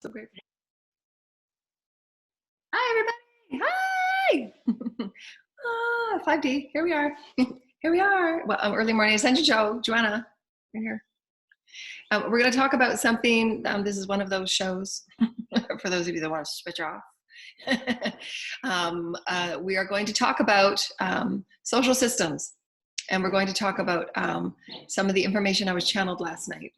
So great. Hi, everybody. Hi. 5D. Here we are. Here we are. Well, early morning Ascension show. Joanna, you're here. We're going to talk about something. This is one of those shows for those of you that want to switch off. We are going to talk about social systems. And we're going to talk about some of the information I was channeled last night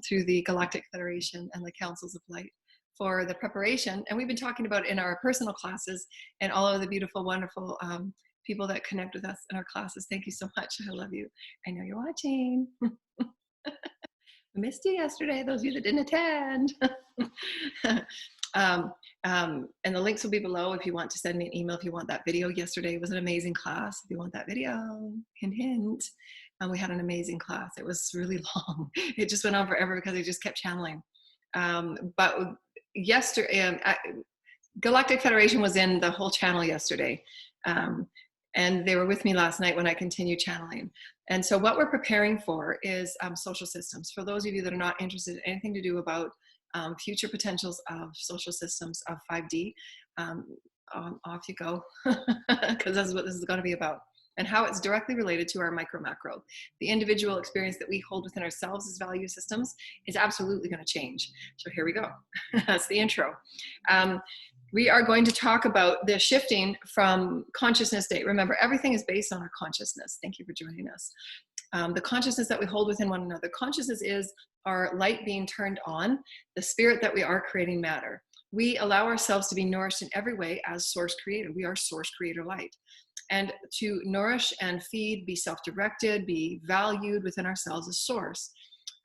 through the Galactic Federation and the Councils of Light for the preparation. And we've been talking about it in our personal classes and all of the beautiful, wonderful people that connect with us in our classes. Thank you so much. I love you. I know you're watching. I missed you yesterday, those of you that didn't attend. And the links will be below if you want to send me an email if you want that video. Yesterday was an amazing class. If you want that video, hint, hint. We had an amazing class. It was really long. It just went on forever because I just kept channeling. But yesterday, Galactic Federation was in the whole channel yesterday. And they were with me last night when I continued channeling. And so what we're preparing for is social systems. For those of you that are not interested in anything to do about future potentials of social systems of 5D, off you go, because that's what this is going to be about, and how it's directly related to our micro-macro. The individual experience that we hold within ourselves as value systems is absolutely going to change. So here we go. That's the intro. We are going to talk about the shifting from consciousness state. Remember, everything is based on our consciousness. Thank you for joining us. The consciousness that we hold within one another. Consciousness is our light being turned on, the spirit that we are creating matter. We allow ourselves to be nourished in every way as source creator. We are source creator light. And to nourish and feed, be self-directed, be valued within ourselves as source.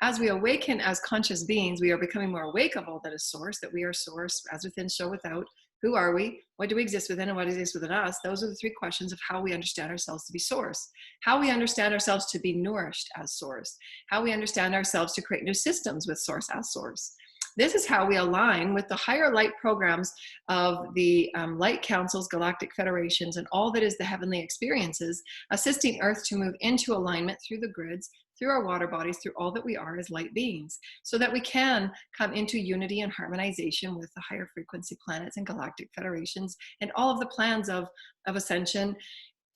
As we awaken as conscious beings, we are becoming more awake of all that is source, that we are source, as within, so without. Who are we? What do we exist within, and what exists within us? Those are the three questions of how we understand ourselves to be source, how we understand ourselves to be nourished as source, how we understand ourselves to create new systems with source as source. This is how we align with the higher light programs of the light councils, galactic federations, and all that is the heavenly experiences, assisting Earth to move into alignment through the grids, through our water bodies, through all that we are as light beings, so that we can come into unity and harmonization with the higher frequency planets and galactic federations and all of the plans of ascension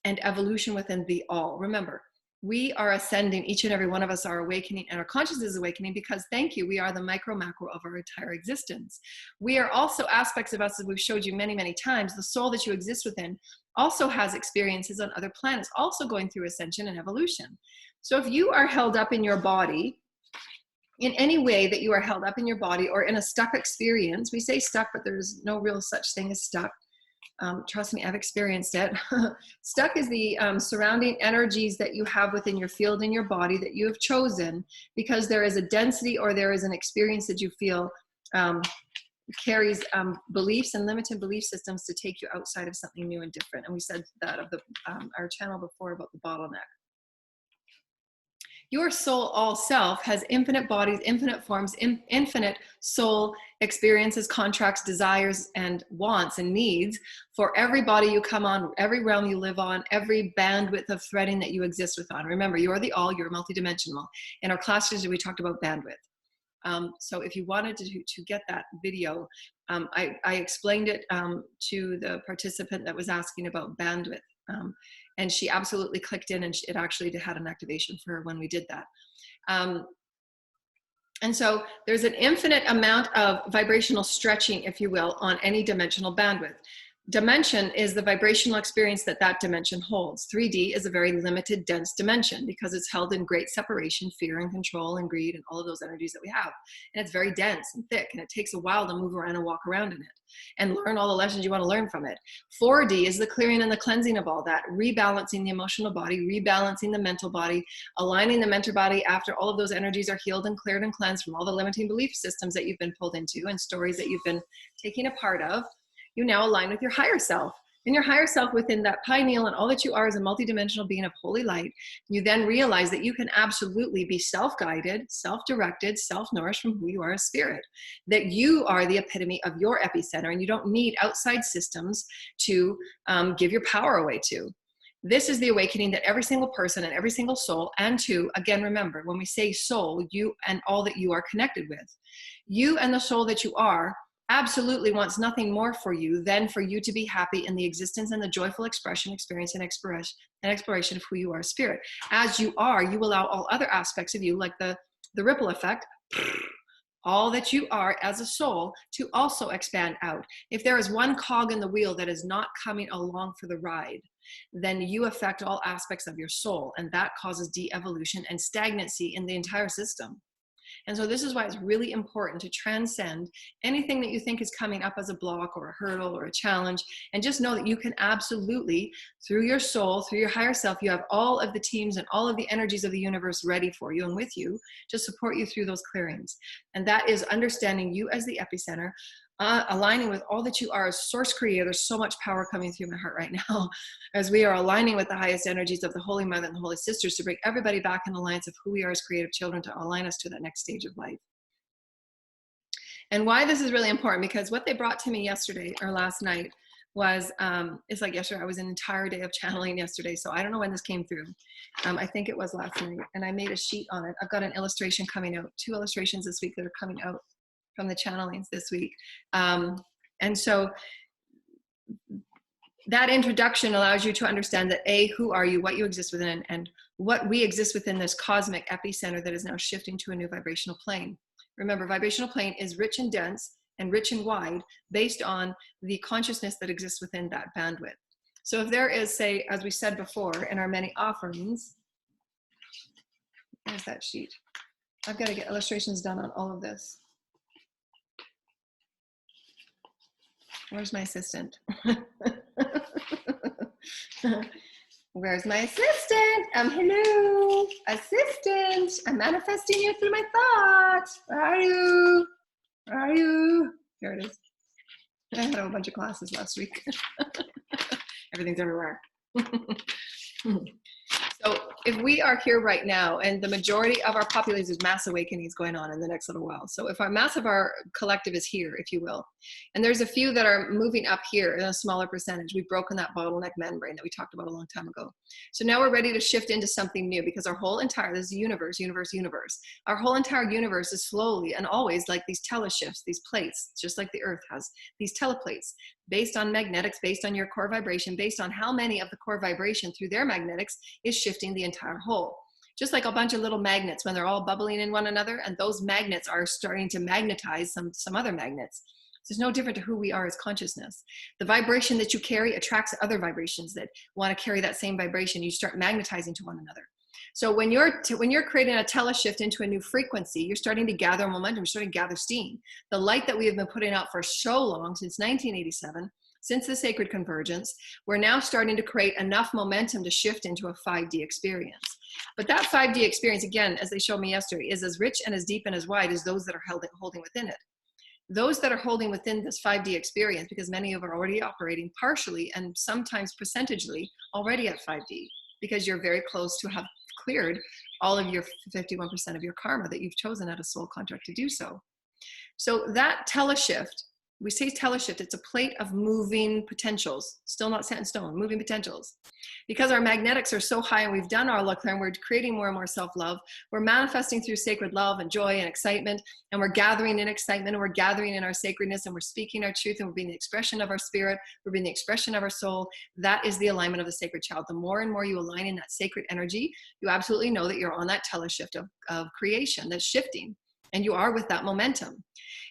and evolution within the all. Remember, we are ascending, each and every one of us are awakening, and our consciousness is awakening because, thank you, we are the micro-macro of our entire existence. We are also aspects of us, as we've showed you many, many times. The soul that you exist within also has experiences on other planets, also going through ascension and evolution. So if you are held up in your body, in any way that you are held up in your body or in a stuck experience, we say stuck, but there's no real such thing as stuck. Trust me, I've experienced it. Stuck is the surrounding energies that you have within your field in your body that you have chosen because there is a density or there is an experience that you feel carries beliefs and limited belief systems to take you outside of something new and different. And we said that of our channel before about the bottleneck. Your soul, all self, has infinite bodies, infinite forms, infinite soul experiences, contracts, desires, and wants and needs for every body you come on, every realm you live on, every bandwidth of threading that you exist with on. Remember, you're the all, you're multidimensional. In our classes, we talked about bandwidth. So if you wanted to get that video, I explained it to the participant that was asking about bandwidth. And she absolutely clicked in, and it actually had an activation for her when we did that. And so there's an infinite amount of vibrational stretching, if you will, on any dimensional bandwidth. Dimension is the vibrational experience that that dimension holds. 3D is a very limited, dense dimension because it's held in great separation, fear and control and greed and all of those energies that we have. And it's very dense and thick, and it takes a while to move around and walk around in it and learn all the lessons you want to learn from it. 4D is the clearing and the cleansing of all that, rebalancing the emotional body, rebalancing the mental body, aligning the mental body after all of those energies are healed and cleared and cleansed from all the limiting belief systems that you've been pulled into and stories that you've been taking a part of. You now align with your higher self. And your higher self within that pineal and all that you are as a multidimensional being of holy light, you then realize that you can absolutely be self-guided, self-directed, self-nourished from who you are as spirit. That you are the epitome of your epicenter, and you don't need outside systems to give your power away to. This is the awakening that every single person and every single soul, and to, again, remember, when we say soul, you and all that you are connected with. You and the soul that you are absolutely wants nothing more for you than for you to be happy in the existence and the joyful expression, experience, and exploration of who you are, spirit. As you are, you allow all other aspects of you, like the ripple effect, all that you are as a soul, to also expand out. If there is one cog in the wheel that is not coming along for the ride, then you affect all aspects of your soul, and that causes de-evolution and stagnancy in the entire system. And so this is why it's really important to transcend anything that you think is coming up as a block or a hurdle or a challenge, and just know that you can absolutely, through your soul, through your higher self, you have all of the teams and all of the energies of the universe ready for you and with you to support you through those clearings. And that is understanding you as the epicenter, aligning with all that you are as source creator. There's so much power coming through my heart right now as we are aligning with the highest energies of the Holy Mother and the Holy Sisters to bring everybody back in alliance of who we are as creative children, to align us to that next stage of life. And why this is really important, because what they brought to me yesterday or last night was, it's like yesterday, I was an entire day of channeling yesterday. So I don't know when this came through. I think it was last night, and I made a sheet on it. I've got an illustration coming out, 2 illustrations this week that are coming out from the channelings this week. And so that introduction allows you to understand that A, who are you, what you exist within, and what we exist within this cosmic epicenter that is now shifting to a new vibrational plane. Remember, vibrational plane is rich and dense and rich and wide based on the consciousness that exists within that bandwidth. So if there is, say, as we said before, in our many offerings, there's that sheet. I've got to get illustrations done on all of this. Where's my assistant? Where's my assistant? Hello, assistant. I'm manifesting you through my thoughts. Where are you? Where are you? Here it is. I had a bunch of classes last week. Everything's everywhere. So if we are here right now, and the majority of our population is mass awakenings going on in the next little while. So if our mass of our collective is here, if you will, and there's a few that are moving up here in a smaller percentage, we've broken that bottleneck membrane that we talked about a long time ago. So now we're ready to shift into something new, because our whole entire, this is universe. Our whole entire universe is slowly and always like these teleshifts, these plates, just like the earth has, these teleplates, based on magnetics, based on your core vibration, based on how many of the core vibration through their magnetics is shifting the entire whole. Just like a bunch of little magnets when they're all bubbling in one another, and those magnets are starting to magnetize some other magnets. So it's no different to who we are as consciousness. The vibration that you carry attracts other vibrations that want to carry that same vibration. You start magnetizing to one another. So when you're creating a teleshift into a new frequency, you're starting to gather momentum, you're starting to gather steam. The light that we have been putting out for so long, since 1987, since the sacred convergence, we're now starting to create enough momentum to shift into a 5D experience. But that 5D experience, again, as they showed me yesterday, is as rich and as deep and as wide as those that are holding within it. Those that are holding within this 5D experience, because many of them are already operating partially and sometimes percentagely already at 5D, because you're very close to have cleared all of your 51% of your karma that you've chosen at a soul contract to do so. So that teleshift, we say teleshift, it's a plate of moving potentials, still not set in stone, moving potentials. Because our magnetics are so high and we've done our luck and we're creating more and more self-love, we're manifesting through sacred love and joy and excitement, and we're gathering in excitement, and we're gathering in our sacredness, and we're speaking our truth, and we're being the expression of our spirit, we're being the expression of our soul. That is the alignment of the sacred child. The more and more you align in that sacred energy, you absolutely know that you're on that teleshift of creation that's shifting, and you are with that momentum.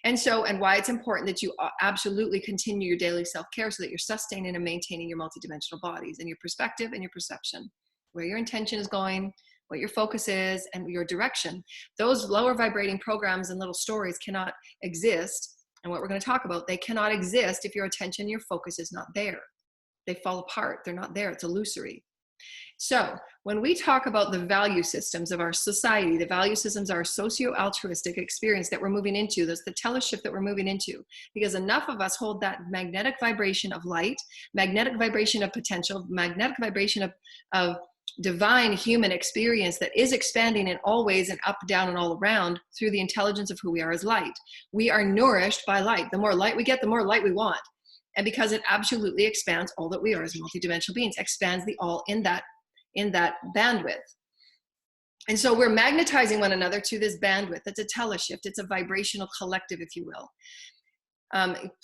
And so, and why it's important that you absolutely continue your daily self-care, so that you're sustaining and maintaining your multidimensional bodies and your perspective and your perception, where your intention is going, what your focus is, and your direction. Those lower vibrating programs and little stories cannot exist. And what we're going to talk about, they cannot exist if your attention, your focus is not there. They fall apart. They're not there. It's illusory. So when we talk about the value systems of our society, the value systems are a socio-altruistic experience that we're moving into. That's the teleshift that we're moving into, because enough of us hold that magnetic vibration of light, magnetic vibration of potential, magnetic vibration of divine human experience that is expanding in all ways and up, down, and all around through the intelligence of who we are as light. We are nourished by light. The more light we get, the more light we want. And because it absolutely expands all that we are as multidimensional beings, expands the all in that bandwidth. And so we're magnetizing one another to this bandwidth. It's a teleshift. It's a vibrational collective, if you will.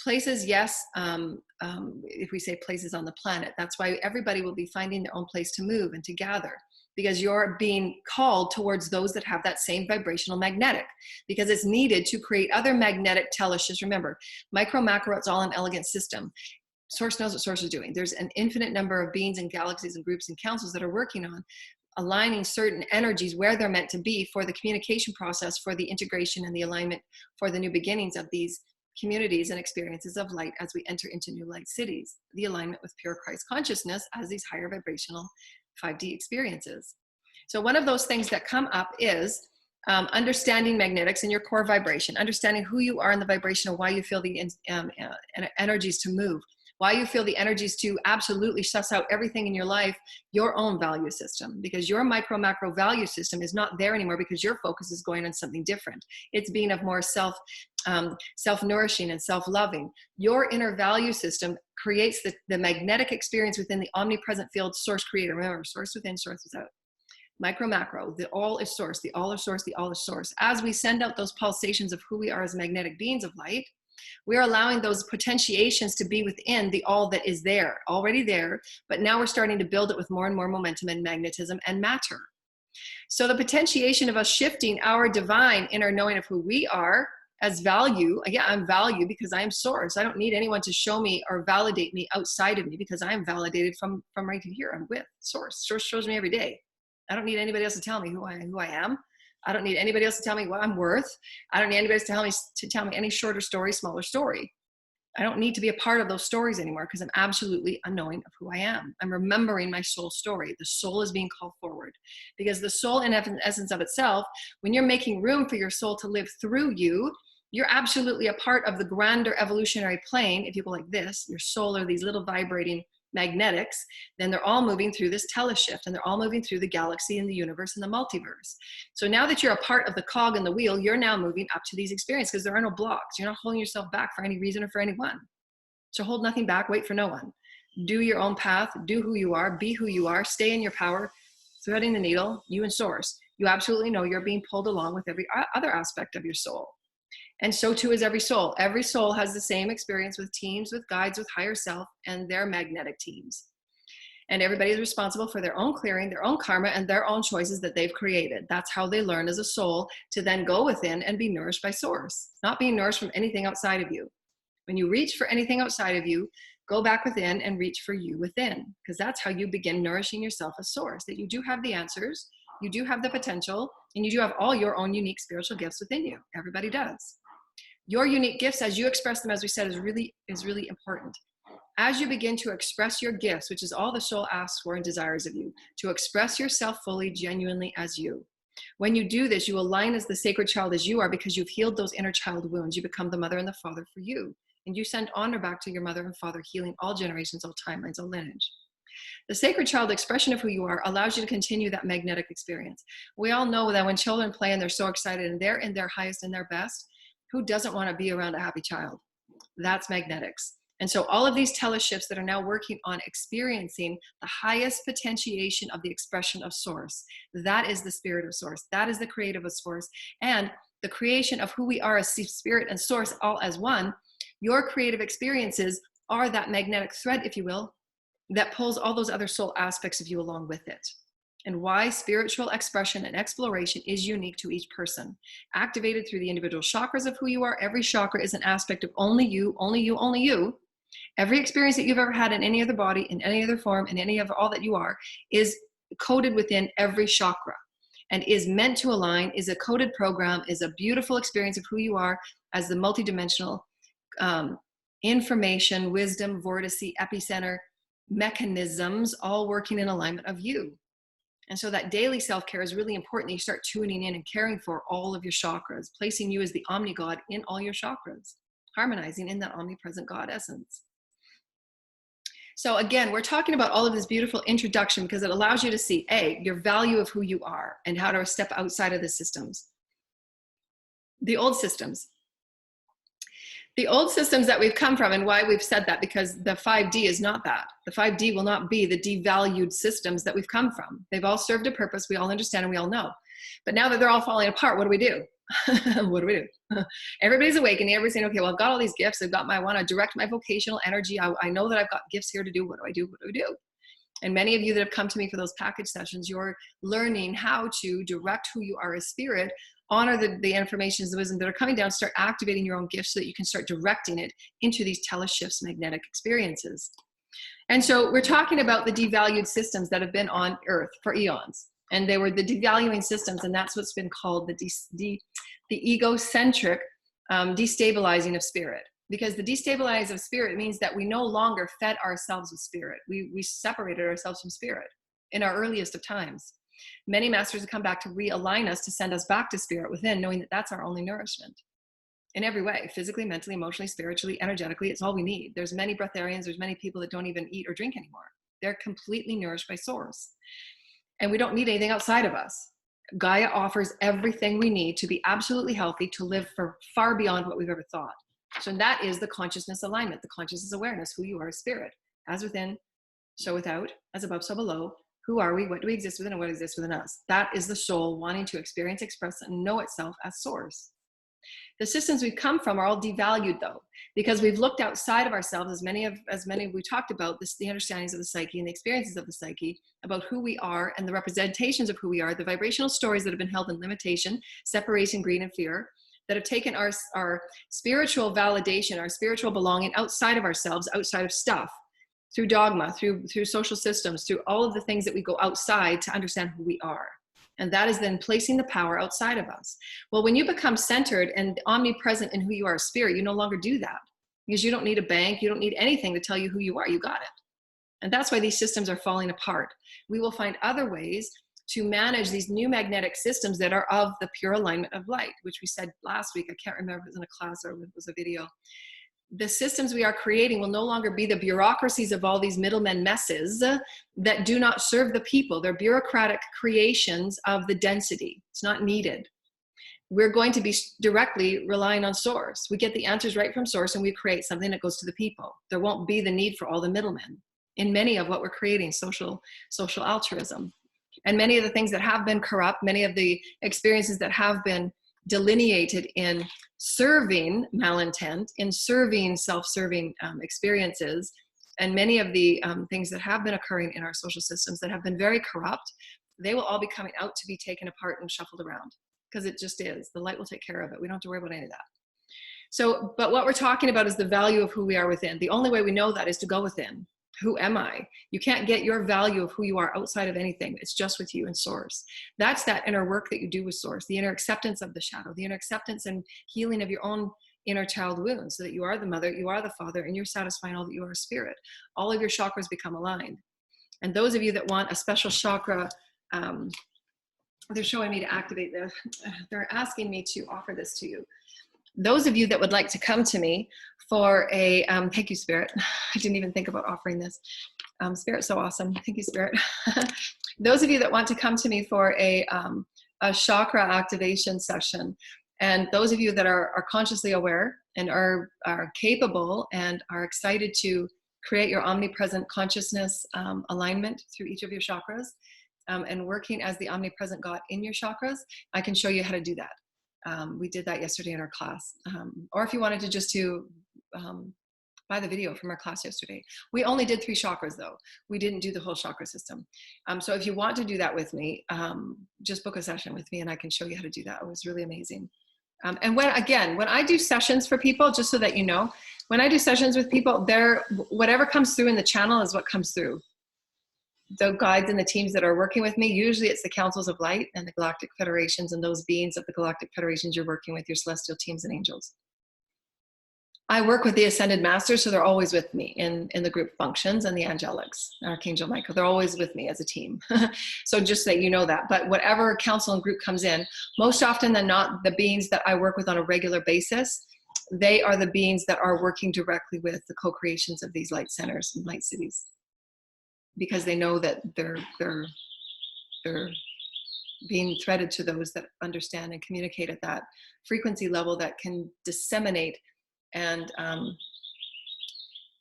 Places, yes. If we say places on the planet, that's why everybody will be finding their own place to move and to gather, because you're being called towards those that have that same vibrational magnetic, because it's needed to create other magnetic teleshifts. Remember, micro, macro, it's all an elegant system. Source knows what Source is doing. There's an infinite number of beings and galaxies and groups and councils that are working on aligning certain energies where they're meant to be for the communication process, for the integration and the alignment, for the new beginnings of these communities and experiences of light as we enter into new light cities, the alignment with pure Christ consciousness as these higher vibrational 5D experiences. So one of those things that come up is understanding magnetics and your core vibration, understanding who you are in the vibration of why you feel the energies to move, why you feel the energies to absolutely suss out everything in your life, your own value system, because your micro macro value system is not there anymore because your focus is going on something different. It's being of more self-nourishing and self-loving. Your inner value system creates the magnetic experience within the omnipresent field Source creator. Remember, Source within, Source without. Micro macro, the all is Source, the all is Source, the all is Source. As we send out those pulsations of who we are as magnetic beings of light, we're allowing those potentiations to be within the all that is there, already there, but now we're starting to build it with more and more momentum and magnetism and matter. So the potentiation of us shifting our divine inner knowing of who we are as value, yeah, I'm value because I'm Source. I don't need anyone to show me or validate me outside of me because I am validated from right here. I'm with Source. Source shows me every day. I don't need anybody else to tell me who I am. I don't need anybody else to tell me what I'm worth. I don't need anybody else to tell me any shorter story, smaller story. I don't need to be a part of those stories anymore because I'm absolutely unknowing of who I am. I'm remembering my soul story. The soul is being called forward because the soul in essence of itself, when you're making room for your soul to live through you, you're absolutely a part of the grander evolutionary plane. If you go like this, your soul are these little vibrating magnetics, then they're all moving through this teleshift and they're all moving through the galaxy and the universe and the multiverse. So now that you're a part of the cog and the wheel, you're now moving up to these experiences because there are no blocks. You're not holding yourself back for any reason or for anyone. So hold nothing back, wait for no one. Do your own path, do who you are, be who you are, stay in your power, threading the needle, you and Source. You absolutely know you're being pulled along with every other aspect of your soul. And so too is every soul. Every soul has the same experience with teams, with guides, with higher self, and their magnetic teams. And everybody is responsible for their own clearing, their own karma, and their own choices that they've created. That's how they learn as a soul to then go within and be nourished by Source, not being nourished from anything outside of you. When you reach for anything outside of you, go back within and reach for you within, because that's how you begin nourishing yourself as Source, that you do have the answers, you do have the potential, and you do have all your own unique spiritual gifts within you. Everybody does. Your unique gifts, as you express them, as we said, is really important. As you begin to express your gifts, which is all the soul asks for and desires of you, to express yourself fully, genuinely as you. When you do this, you align as the sacred child as you are because you've healed those inner child wounds. You become the mother and the father for you. And you send honor back to your mother and father, healing all generations, all timelines, all lineage. The sacred child expression of who you are allows you to continue that magnetic experience. We all know that when children play and they're so excited and they're in their highest and their best, who doesn't want to be around a happy child? That's magnetics. And so all of these teleshifts that are now working on experiencing the highest potentiation of the expression of Source, that is the spirit of Source. That is the creative of Source. And the creation of who we are as spirit and Source all as one, your creative experiences are that magnetic thread, if you will, that pulls all those other soul aspects of you along with it. And why spiritual expression and exploration is unique to each person. Activated through the individual chakras of who you are. Every chakra is an aspect of only you, only you, only you. Every experience that you've ever had in any other body, in any other form, in any of all that you are, is coded within every chakra and is meant to align, is a coded program, is a beautiful experience of who you are as the multidimensional information, wisdom, vortice, epicenter, mechanisms, all working in alignment of you. And so that daily self-care is really important. You start tuning in and caring for all of your chakras, placing you as the omni-God in all your chakras, harmonizing in that omnipresent God essence. So again, we're talking about all of this beautiful introduction because it allows you to see, A, your value of who you are and how to step outside of the systems. The old systems. The old systems that we've come from, and why we've said that, because the 5D is not that. The 5D will not be the devalued systems that we've come from. They've all served a purpose. We all understand and we all know. But now that they're all falling apart, what do? What do we do? Everybody's awakening. Everybody's saying, okay, well, I've got all these gifts. I want to direct my vocational energy. I know that I've got gifts here to do. What do I do? What do I do? And many of you that have come to me for those package sessions, you're learning how to direct who you are as spirit, honor the information, the wisdom that are coming down, start activating your own gifts so that you can start directing it into these teleshifts, magnetic experiences. And so we're talking about the devalued systems that have been on Earth for eons. And they were the devaluing systems, and that's what's been called the egocentric destabilizing of spirit. Because the destabilize of spirit means that we no longer fed ourselves with spirit. We separated ourselves from spirit in our earliest of times. Many masters have come back to realign us, to send us back to spirit within, knowing that that's our only nourishment. In every way, physically, mentally, emotionally, spiritually, energetically, it's all we need. There's many breatharians, there's many people that don't even eat or drink anymore. They're completely nourished by source. And we don't need anything outside of us. Gaia offers everything we need to be absolutely healthy, to live for far beyond what we've ever thought. So that is the consciousness alignment, the consciousness awareness, who you are as spirit, as within, so without, as above, so below. Who are we? What do we exist within, and what exists within us? That is the soul wanting to experience, express, and know itself as source. The systems we've come from are all devalued, though, because we've looked outside of ourselves, as many we talked about, the understandings of the psyche and the experiences of the psyche, about who we are and the representations of who we are, the vibrational stories that have been held in limitation, separation, greed, and fear, that have taken our spiritual validation, our spiritual belonging outside of ourselves, outside of stuff, through dogma, through social systems, through all of the things that we go outside to understand who we are. And that is then placing the power outside of us. Well, when you become centered and omnipresent in who you are as spirit, you no longer do that, because you don't need a bank, you don't need anything to tell you who you are. You got it. And that's why these systems are falling apart. We will find other ways to manage these new magnetic systems that are of the pure alignment of light, which we said last week. I can't remember if it was in a class or it was a video. The systems we are creating will no longer be the bureaucracies of all these middlemen messes that do not serve the people. They're bureaucratic creations of the density. It's not needed. We're going to be directly relying on source. We get the answers right from source, and we create something that goes to the people. There won't be the need for all the middlemen in many of what we're creating, social altruism. And many of the things that have been corrupt, many of the experiences that have been delineated in serving malintent, in serving self-serving experiences, and many of the things that have been occurring in our social systems that have been very corrupt, they will all be coming out to be taken apart and shuffled around, because it just is. The light will take care of it. We don't have to worry about any of that. So, but what we're talking about is the value of who we are within. The only way we know that is to go within. Who am I? You can't get your value of who you are outside of anything. It's just with you and source. That's that inner work that you do with source, the inner acceptance of the shadow, the inner acceptance and healing of your own inner child wounds, so that you are the mother, you are the father, and you're satisfying all that you are spirit. All of your chakras become aligned. And those of you that want a special chakra, they're showing me to activate this. They're asking me to offer this to you. Those of you that would like to come to me for a, thank you, Spirit. I didn't even think about offering this. Spirit's so awesome. Thank you, Spirit. Those of you that want to come to me for a chakra activation session, and those of you that are consciously aware and are capable and are excited to create your omnipresent consciousness alignment through each of your chakras, and working as the omnipresent God in your chakras, I can show you how to do that. We did that yesterday in our class. Or if you wanted to just buy the video from our class yesterday. We only did 3 chakras though. We didn't do the whole chakra system. So if you want to do that with me, just book a session with me and I can show you how to do that. It was really amazing. And when I do sessions for people, just so that you know, when I do sessions with people, whatever comes through in the channel is what comes through. The guides and the teams that are working with me, usually it's the councils of light and the galactic federations and those beings of the galactic federations you're working with, your celestial teams and angels. I work with the ascended masters, so they're always with me in the group functions, and the angelics, Archangel Michael, they're always with me as a team. So just that you know that. But whatever council and group comes in, most often than not, the beings that I work with on a regular basis, they are the beings that are working directly with the co-creations of these light centers and light cities, because they know that they're being threaded to those that understand and communicate at that frequency level that can disseminate and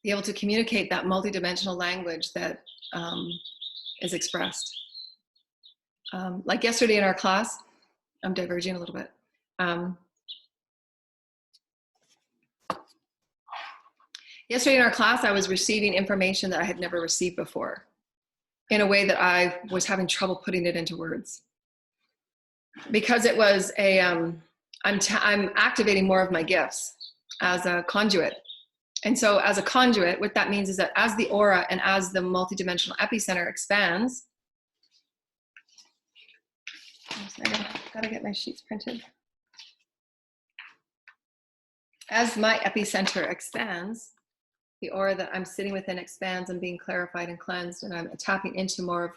be able to communicate that multidimensional language that is expressed. Like yesterday in our class, I'm diverging a little bit. Yesterday in our class, I was receiving information that I had never received before in a way that I was having trouble putting it into words. Because it was I'm activating more of my gifts as a conduit. And so as a conduit, what that means is that as the aura and as the multidimensional epicenter expands, I gotta get my sheets printed. As my epicenter expands, the aura that I'm sitting within expands and being clarified and cleansed, and I'm tapping into more of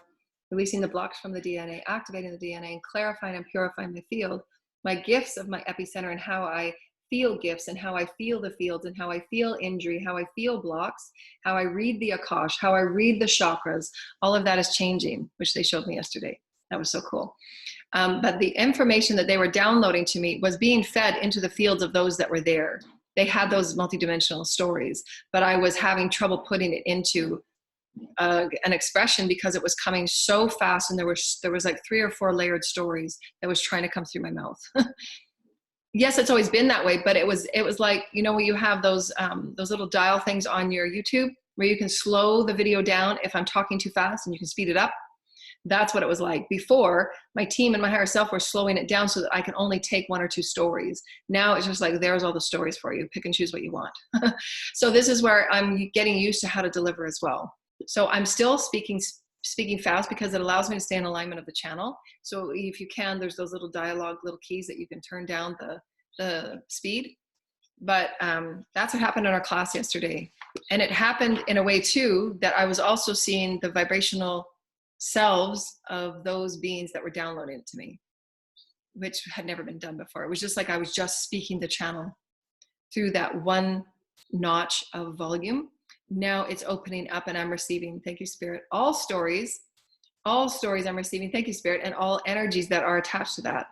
releasing the blocks from the DNA, activating the DNA, and clarifying and purifying my field, my gifts of my epicenter and how I feel gifts and how I feel the fields and how I feel injury, how I feel blocks, how I read the Akash, how I read the chakras, all of that is changing, which they showed me yesterday. That was so cool. But the information that they were downloading to me was being fed into the fields of those that were there. They had those multidimensional stories, but I was having trouble putting it into an expression because it was coming so fast, and there was like 3 or 4 layered stories that was trying to come through my mouth. Yes, it's always been that way, but it was like, you know, when you have those little dial things on your YouTube where you can slow the video down if I'm talking too fast and you can speed it up. That's what it was like. Before, my team and my higher self were slowing it down so that I can only take 1 or 2 stories. Now it's just like, there's all the stories for you. Pick and choose what you want. So this is where I'm getting used to how to deliver as well. So I'm still speaking fast because it allows me to stay in alignment of the channel. So if you can, there's those little dialogue, little keys that you can turn down the speed. But that's what happened in our class yesterday. And it happened in a way too, that I was also seeing the vibrational selves of those beings that were downloading it to me, which had never been done before. It was just like I was just speaking the channel through that 1 notch of volume. Now it's opening up and I'm receiving, thank you, Spirit, all stories I'm receiving, thank you, Spirit, and all energies that are attached to that.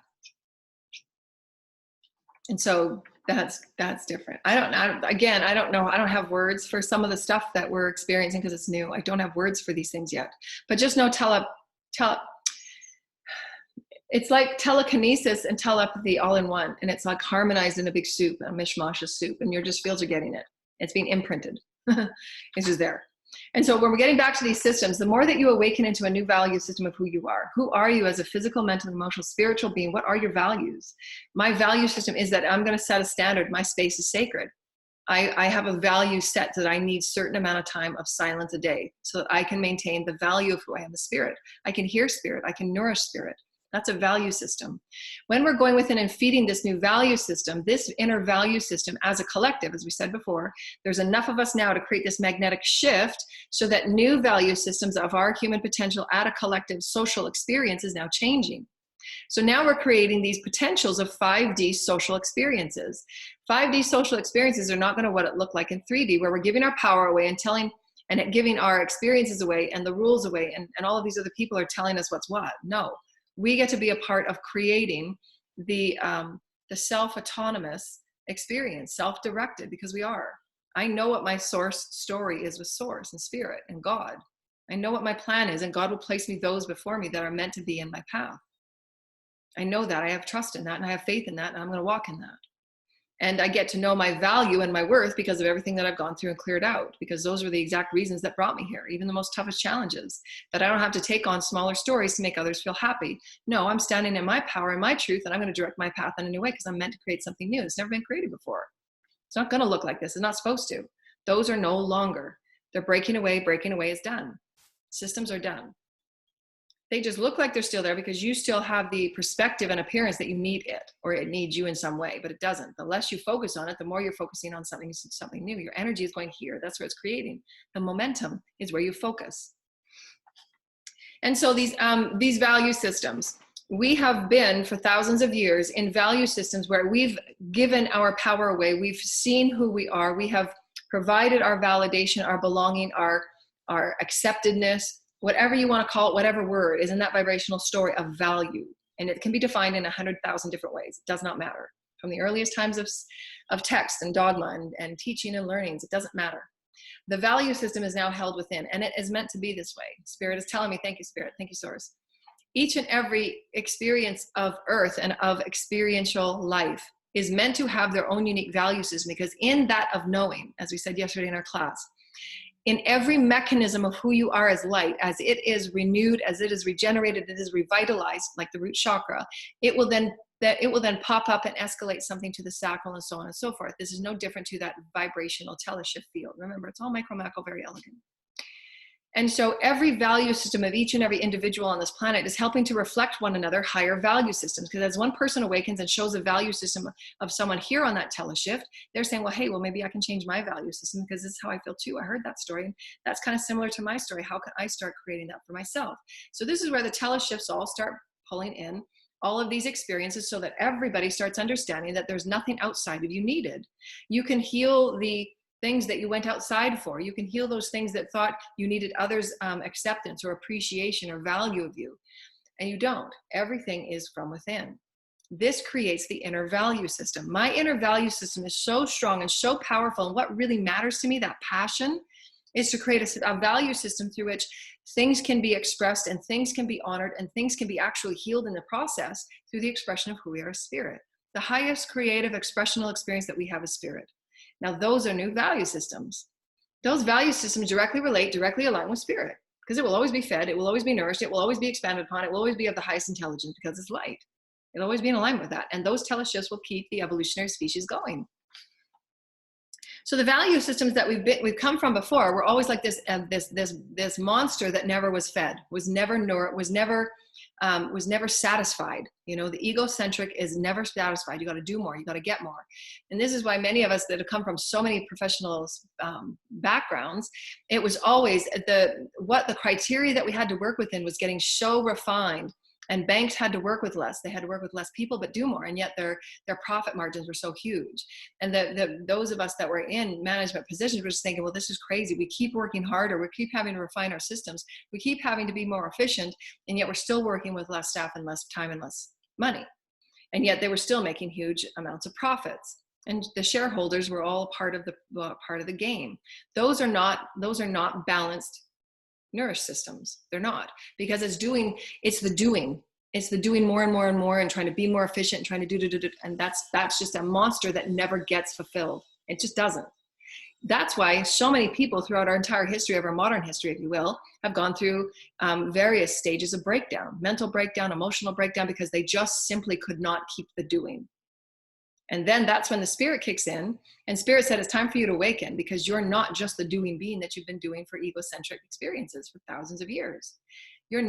And so that's different. I don't know. I don't have words for some of the stuff that we're experiencing because it's new. I don't have words for these things yet, but just know it's like telekinesis and telepathy all in one. And it's like harmonized in a big soup, a mishmash of soup, and your just fields are getting it. It's being imprinted. It's just there. And so when we're getting back to these systems, the more that you awaken into a new value system of who are you as a physical, mental, emotional, spiritual being? What are your values? My value system is that I'm going to set a standard. My space is sacred. I have a value set that I need certain amount of time of silence a day so that I can maintain the value of who I am, the spirit. I can hear spirit. I can nourish spirit. That's a value system. When we're going within and feeding this new value system, this inner value system as a collective, as we said before, there's enough of us now to create this magnetic shift so that new value systems of our human potential at a collective social experience is now changing. So now we're creating these potentials of 5D social experiences. 5D social experiences are not going to what it looked like in 3D, where we're giving our power away and giving our experiences away and the rules away, and all of these other people are telling us what's what. No. We get to be a part of creating the self-autonomous experience, self-directed, because we are. I know what my source story is with source and spirit and God. I know what my plan is, and God will place me those before me that are meant to be in my path. I know that. I have trust in that, and I have faith in that, and I'm going to walk in that. And I get to know my value and my worth because of everything that I've gone through and cleared out, because those were the exact reasons that brought me here, even the most toughest challenges, that I don't have to take on smaller stories to make others feel happy. No, I'm standing in my power and my truth, and I'm going to direct my path in a new way because I'm meant to create something new. It's never been created before. It's not going to look like this. It's not supposed to. Those are no longer. They're breaking away. Breaking away is done. Systems are done. They just look like they're still there because you still have the perspective and appearance that you need it, or it needs you in some way, but it doesn't. The less you focus on it, the more you're focusing on something new. Your energy is going here. That's what it's creating. The momentum is where you focus. And so these value systems, we have been for thousands of years in value systems where we've given our power away. We've seen who we are. We have provided our validation, our belonging, our acceptedness, whatever you want to call it, whatever word is in that vibrational story of value. And it can be defined in 100,000 different ways. It does not matter. From the earliest times of text and dogma and teaching and learnings, it doesn't matter. The value system is now held within, and it is meant to be this way. Spirit is telling me, thank you, Spirit. Thank you, Source. each and every experience of earth and of experiential life is meant to have their own unique value system, because in that of knowing, as we said yesterday in our class, in every mechanism of who you are as light, as it is renewed, as it is regenerated, it is revitalized, like the root chakra, it will then pop up and escalate something to the sacral and so on and so forth. This is no different to that vibrational teleshift field. Remember, it's all micro, macro, very elegant. And so every value system of each and every individual on this planet is helping to reflect one another higher value systems. Because as one person awakens and shows a value system of someone here on that teleshift, they're saying, well, hey, well, maybe I can change my value system because this is how I feel too. I heard that story, and that's kind of similar to my story. How can I start creating that for myself? So this is where the teleshifts all start pulling in all of these experiences, so that everybody starts understanding that there's nothing outside of you needed. You can heal the things that you went outside for. You can heal those things that thought you needed others' acceptance or appreciation or value of you. And you don't. Everything is from within. This creates the inner value system. My inner value system is so strong and so powerful. And what really matters to me, that passion, is to create a value system through which things can be expressed and things can be honored and things can be actually healed in the process through the expression of who we are as spirit. The highest creative expressional experience that we have is spirit. Now, those are new value systems. Those value systems directly align with spirit, because it will always be fed, it will always be nourished, it will always be expanded upon, it will always be of the highest intelligence because it's light. It'll always be in alignment with that. And those teleshifts will keep the evolutionary species going. So the value systems that we've come from before were always like this monster that never was fed, was never satisfied. You know, the egocentric is never satisfied. You got to do more. You got to get more. And this is why many of us that have come from so many professional backgrounds, it was always what the criteria that we had to work within was getting so refined. And banks had to work with less. They had to work with less people, but do more. And yet their profit margins were so huge. And those of us that were in management positions were just thinking, well, this is crazy. We keep working harder. We keep having to refine our systems. We keep having to be more efficient. And yet we're still working with less staff and less time and less money. And yet they were still making huge amounts of profits. And the shareholders were all part of the game. Those are not balanced, nourished systems. They're not, because it's the doing more and more and more and trying to be more efficient and trying to do. And that's just a monster that never gets fulfilled. It just doesn't. That's why so many people throughout our entire history, of our modern history, if you will, have gone through various stages of breakdown, mental breakdown, emotional breakdown, because they just simply could not keep the doing. And then that's when the spirit kicks in, and spirit said, it's time for you to awaken, because you're not just the doing being that you've been doing for egocentric experiences for thousands of years. Your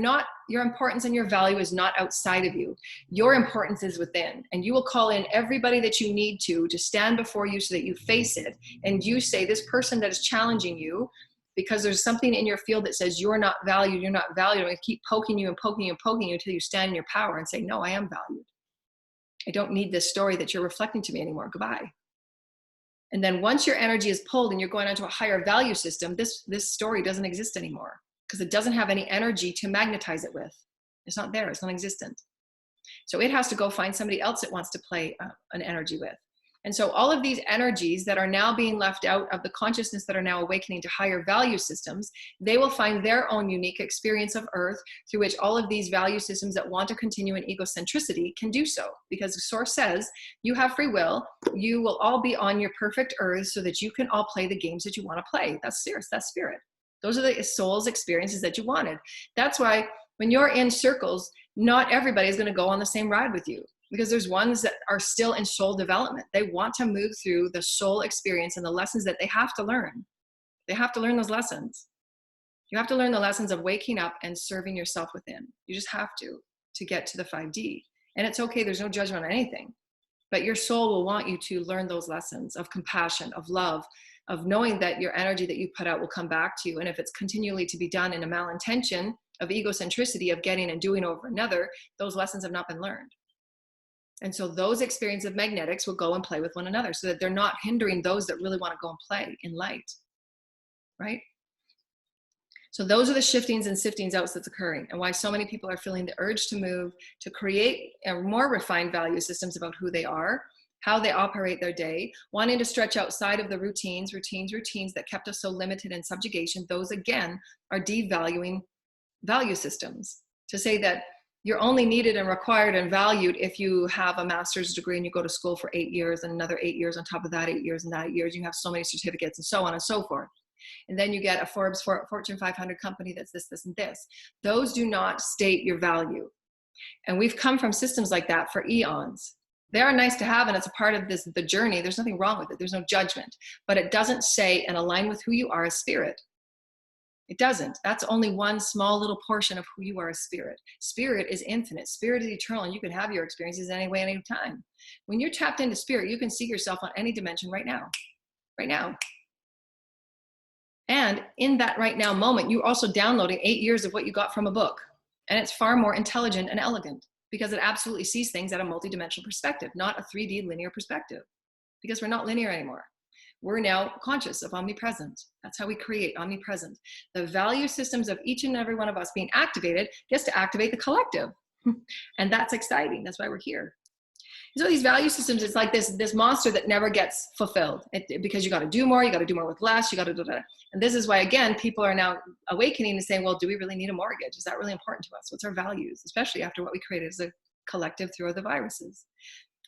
importance and your value is not outside of you. Your importance is within, and you will call in everybody that you need to stand before you so that you face it. And you say, this person that is challenging you, because there's something in your field that says you're not valued, you're not valued. I keep poking you and poking you and poking you until you stand in your power and say, no, I am valued. I don't need this story that you're reflecting to me anymore. Goodbye. And then once your energy is pulled and you're going onto a higher value system, this story doesn't exist anymore, because it doesn't have any energy to magnetize it with. It's not there. It's non-existent. So it has to go find somebody else it wants to play an energy with. And so all of these energies that are now being left out of the consciousness that are now awakening to higher value systems, they will find their own unique experience of earth through which all of these value systems that want to continue in egocentricity can do so. Because the source says you have free will, you will all be on your perfect earth so that you can all play the games that you want to play. That's spirit. Those are the soul's experiences that you wanted. That's why when you're in circles, not everybody is going to go on the same ride with you. Because there's ones that are still in soul development. They want to move through the soul experience and the lessons that they have to learn. They have to learn those lessons. You have to learn the lessons of waking up and serving yourself within. You just have to get to the 5D. And it's okay, there's no judgment on anything. But your soul will want you to learn those lessons of compassion, of love, of knowing that your energy that you put out will come back to you. And if it's continually to be done in a malintention of egocentricity, of getting and doing over another, those lessons have not been learned. And so those experiences of magnetics will go and play with one another so that they're not hindering those that really want to go and play in light, right? So those are the shiftings and siftings out that's occurring, and why so many people are feeling the urge to move, to create more refined value systems about who they are, how they operate their day, wanting to stretch outside of the routines that kept us so limited in subjugation. Those, again, are devaluing value systems. To say that You're only needed and required and valued if you have a master's degree and you go to school for 8 years and another 8 years on top of that 8 years and that 8 years. You have so many certificates and so on and so forth. And then you get a Fortune 500 company that's this, this, and this. Those do not state your value. And we've come from systems like that for eons. They are nice to have, and it's a part of the journey. There's nothing wrong with it. There's no judgment. But it doesn't say and align with who you are as spirit. It doesn't. That's only one small little portion of who you are as spirit. Spirit is infinite. Spirit is eternal, and you can have your experiences any way, any time. When you're tapped into spirit, you can see yourself on any dimension right now. Right now. And in that right now moment, you're also downloading 8 years of what you got from a book. And it's far more intelligent and elegant because it absolutely sees things at a multidimensional perspective, not a 3D linear perspective, because we're not linear anymore. We're now conscious of omnipresent. That's how we create omnipresent. The value systems of each and every one of us being activated gets to activate the collective. And that's exciting. That's why we're here. So these value systems, it's like this monster that never gets fulfilled because you got to do more with less, you got to do that. And this is why, again, people are now awakening and saying, well, do we really need a mortgage? Is that really important to us? What's our values, especially after what we created as a collective through the viruses?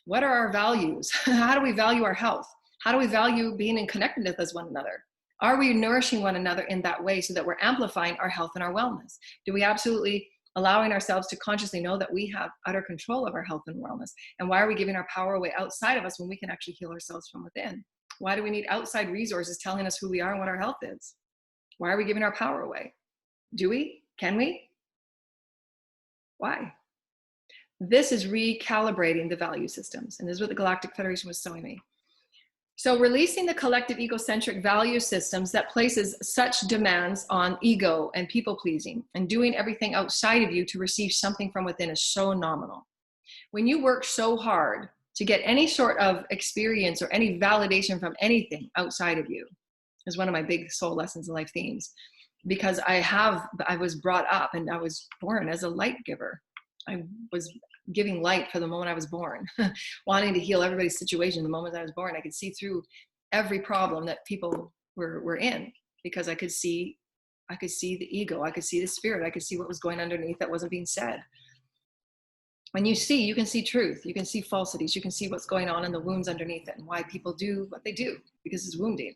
What are our values? How do we value our health? How do we value being in connectedness as one another? Are we nourishing one another in that way so that we're amplifying our health and our wellness? Do we absolutely allowing ourselves to consciously know that we have utter control of our health and wellness? And why are we giving our power away outside of us when we can actually heal ourselves from within? Why do we need outside resources telling us who we are and what our health is? Why are we giving our power away? Do we? Can we? Why? This is recalibrating the value systems. And this is what the Galactic Federation was showing me. So releasing the collective egocentric value systems that places such demands on ego and people pleasing and doing everything outside of you to receive something from within is so nominal. When you work so hard to get any sort of experience or any validation from anything outside of you is one of my big soul lessons in life themes, because I was brought up and I was born as a light giver. I was giving light for the moment I was born, wanting to heal everybody's situation. The moment I was born, I could see through every problem that people were in, because I could see the ego, I could see the spirit, I could see what was going underneath that wasn't being said. When you can see truth, you can see falsities, you can see what's going on in the wounds underneath it and why people do what they do, because it's wounding.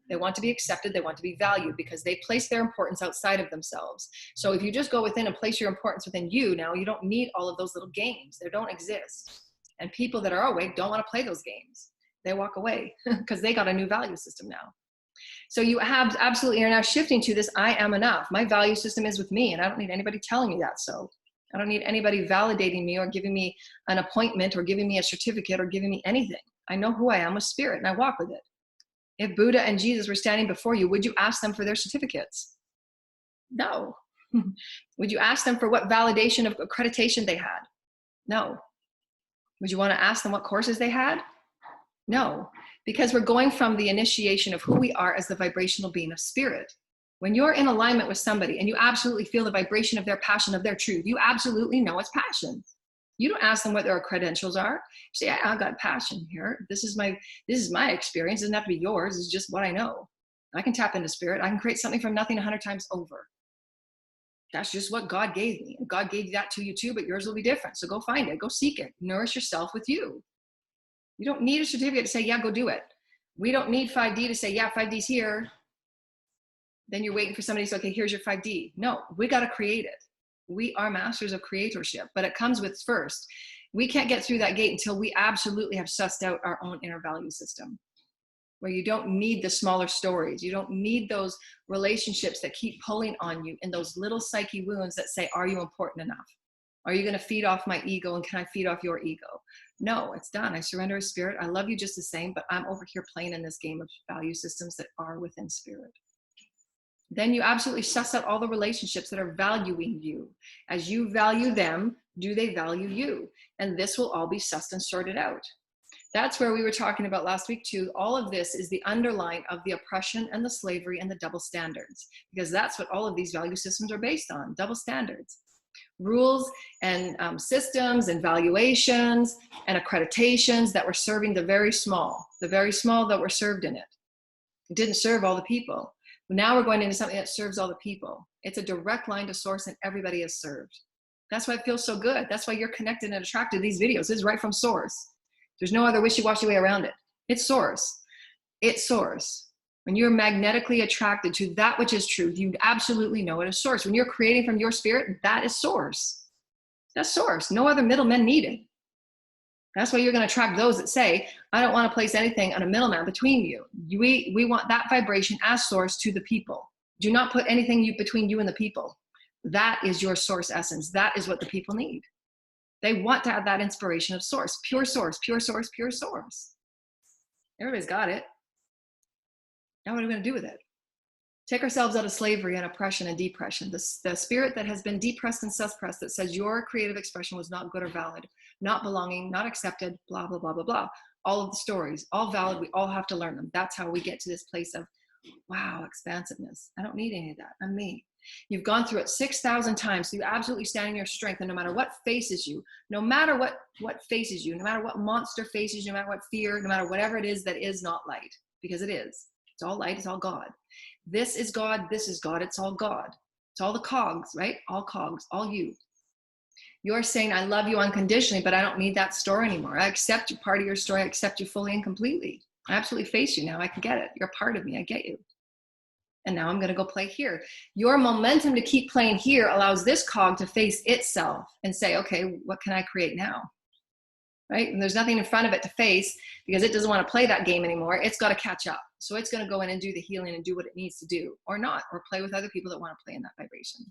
They want to be accepted. They want to be valued because they place their importance outside of themselves. So if you just go within and place your importance within you, now you don't need all of those little games. They don't exist. And people that are awake don't want to play those games. They walk away because they got a new value system now. So you have absolutely, you're now shifting to this, I am enough. My value system is with me and I don't need anybody telling me that. So I don't need anybody validating me or giving me an appointment or giving me a certificate or giving me anything. I know who I am with spirit and I walk with it. If Buddha and Jesus were standing before you, would you ask them for their certificates? No. Would you ask them for what validation of accreditation they had? No. Would you want to ask them what courses they had? No. Because we're going from the initiation of who we are as the vibrational being of spirit. When you're in alignment with somebody and you absolutely feel the vibration of their passion, of their truth, you absolutely know it's passion. You don't ask them what their credentials are. You say, I got passion here. This is my experience. It doesn't have to be yours. It's just what I know. I can tap into spirit. I can create something from nothing 100 times over. That's just what God gave me. And God gave that to you too, but yours will be different. So go find it. Go seek it. Nourish yourself with you. You don't need a certificate to say, yeah, go do it. We don't need 5D to say, yeah, 5D's here. Then you're waiting for somebody to say, okay, here's your 5D. No, we got to create it. We are masters of creatorship, but it comes with first. We can't get through that gate until we absolutely have sussed out our own inner value system, where you don't need the smaller stories. You don't need those relationships that keep pulling on you and those little psyche wounds that say, are you important enough? Are you going to feed off my ego and can I feed off your ego? No, it's done. I surrender as spirit. I love you just the same, but I'm over here playing in this game of value systems that are within spirit. Then you absolutely suss out all the relationships that are valuing you. As you value them, do they value you? And this will all be sussed and sorted out. That's where we were talking about last week too. All of this is the underlying of the oppression and the slavery and the double standards, because that's what all of these value systems are based on, double standards. Rules and systems and valuations and accreditations that were serving the very small that were served in it. It didn't serve all the people. Now we're going into something that serves all the people. It's a direct line to source and everybody is served. That's why it feels so good. That's why you're connected and attracted to these videos. This is right from source. There's no other wishy-washy way around it. It's source. It's source. When you're magnetically attracted to that which is truth, you absolutely know it is source. When you're creating from your spirit, that is source. That's source. No other middlemen needed. That's why you're going to attract those that say, I don't want to place anything on a middleman between you. We want that vibration as source to the people. Do not put anything between you and the people. That is your source essence. That is what the people need. They want to have that inspiration of source, pure source, pure source, pure source. Everybody's got it. Now what are we going to do with it? Take ourselves out of slavery and oppression and depression. The spirit that has been depressed and suppressed that says your creative expression was not good or valid, not belonging, not accepted, blah, blah, blah, blah, blah. All of the stories, all valid. We all have to learn them. That's how we get to this place of, wow, expansiveness. I don't need any of that. I'm me. You've gone through it 6,000 times. So you absolutely stand in your strength. And no matter what faces you, no matter what faces you, no matter what monster faces you, no matter what fear, no matter whatever it is that is not light, because it is. It's all light. It's all God. This is God. This is God. It's all God. It's all the cogs, right? All cogs, all you. You're saying, I love you unconditionally, but I don't need that story anymore. I accept you, part of your story. I accept you fully and completely. I absolutely face you now. I can get it. You're part of me. I get you. And now I'm going to go play here. Your momentum to keep playing here allows this cog to face itself and say, okay, what can I create now? Right? And there's nothing in front of it to face because it doesn't want to play that game anymore. It's got to catch up. So it's going to go in and do the healing and do what it needs to do, or not, or play with other people that want to play in that vibration.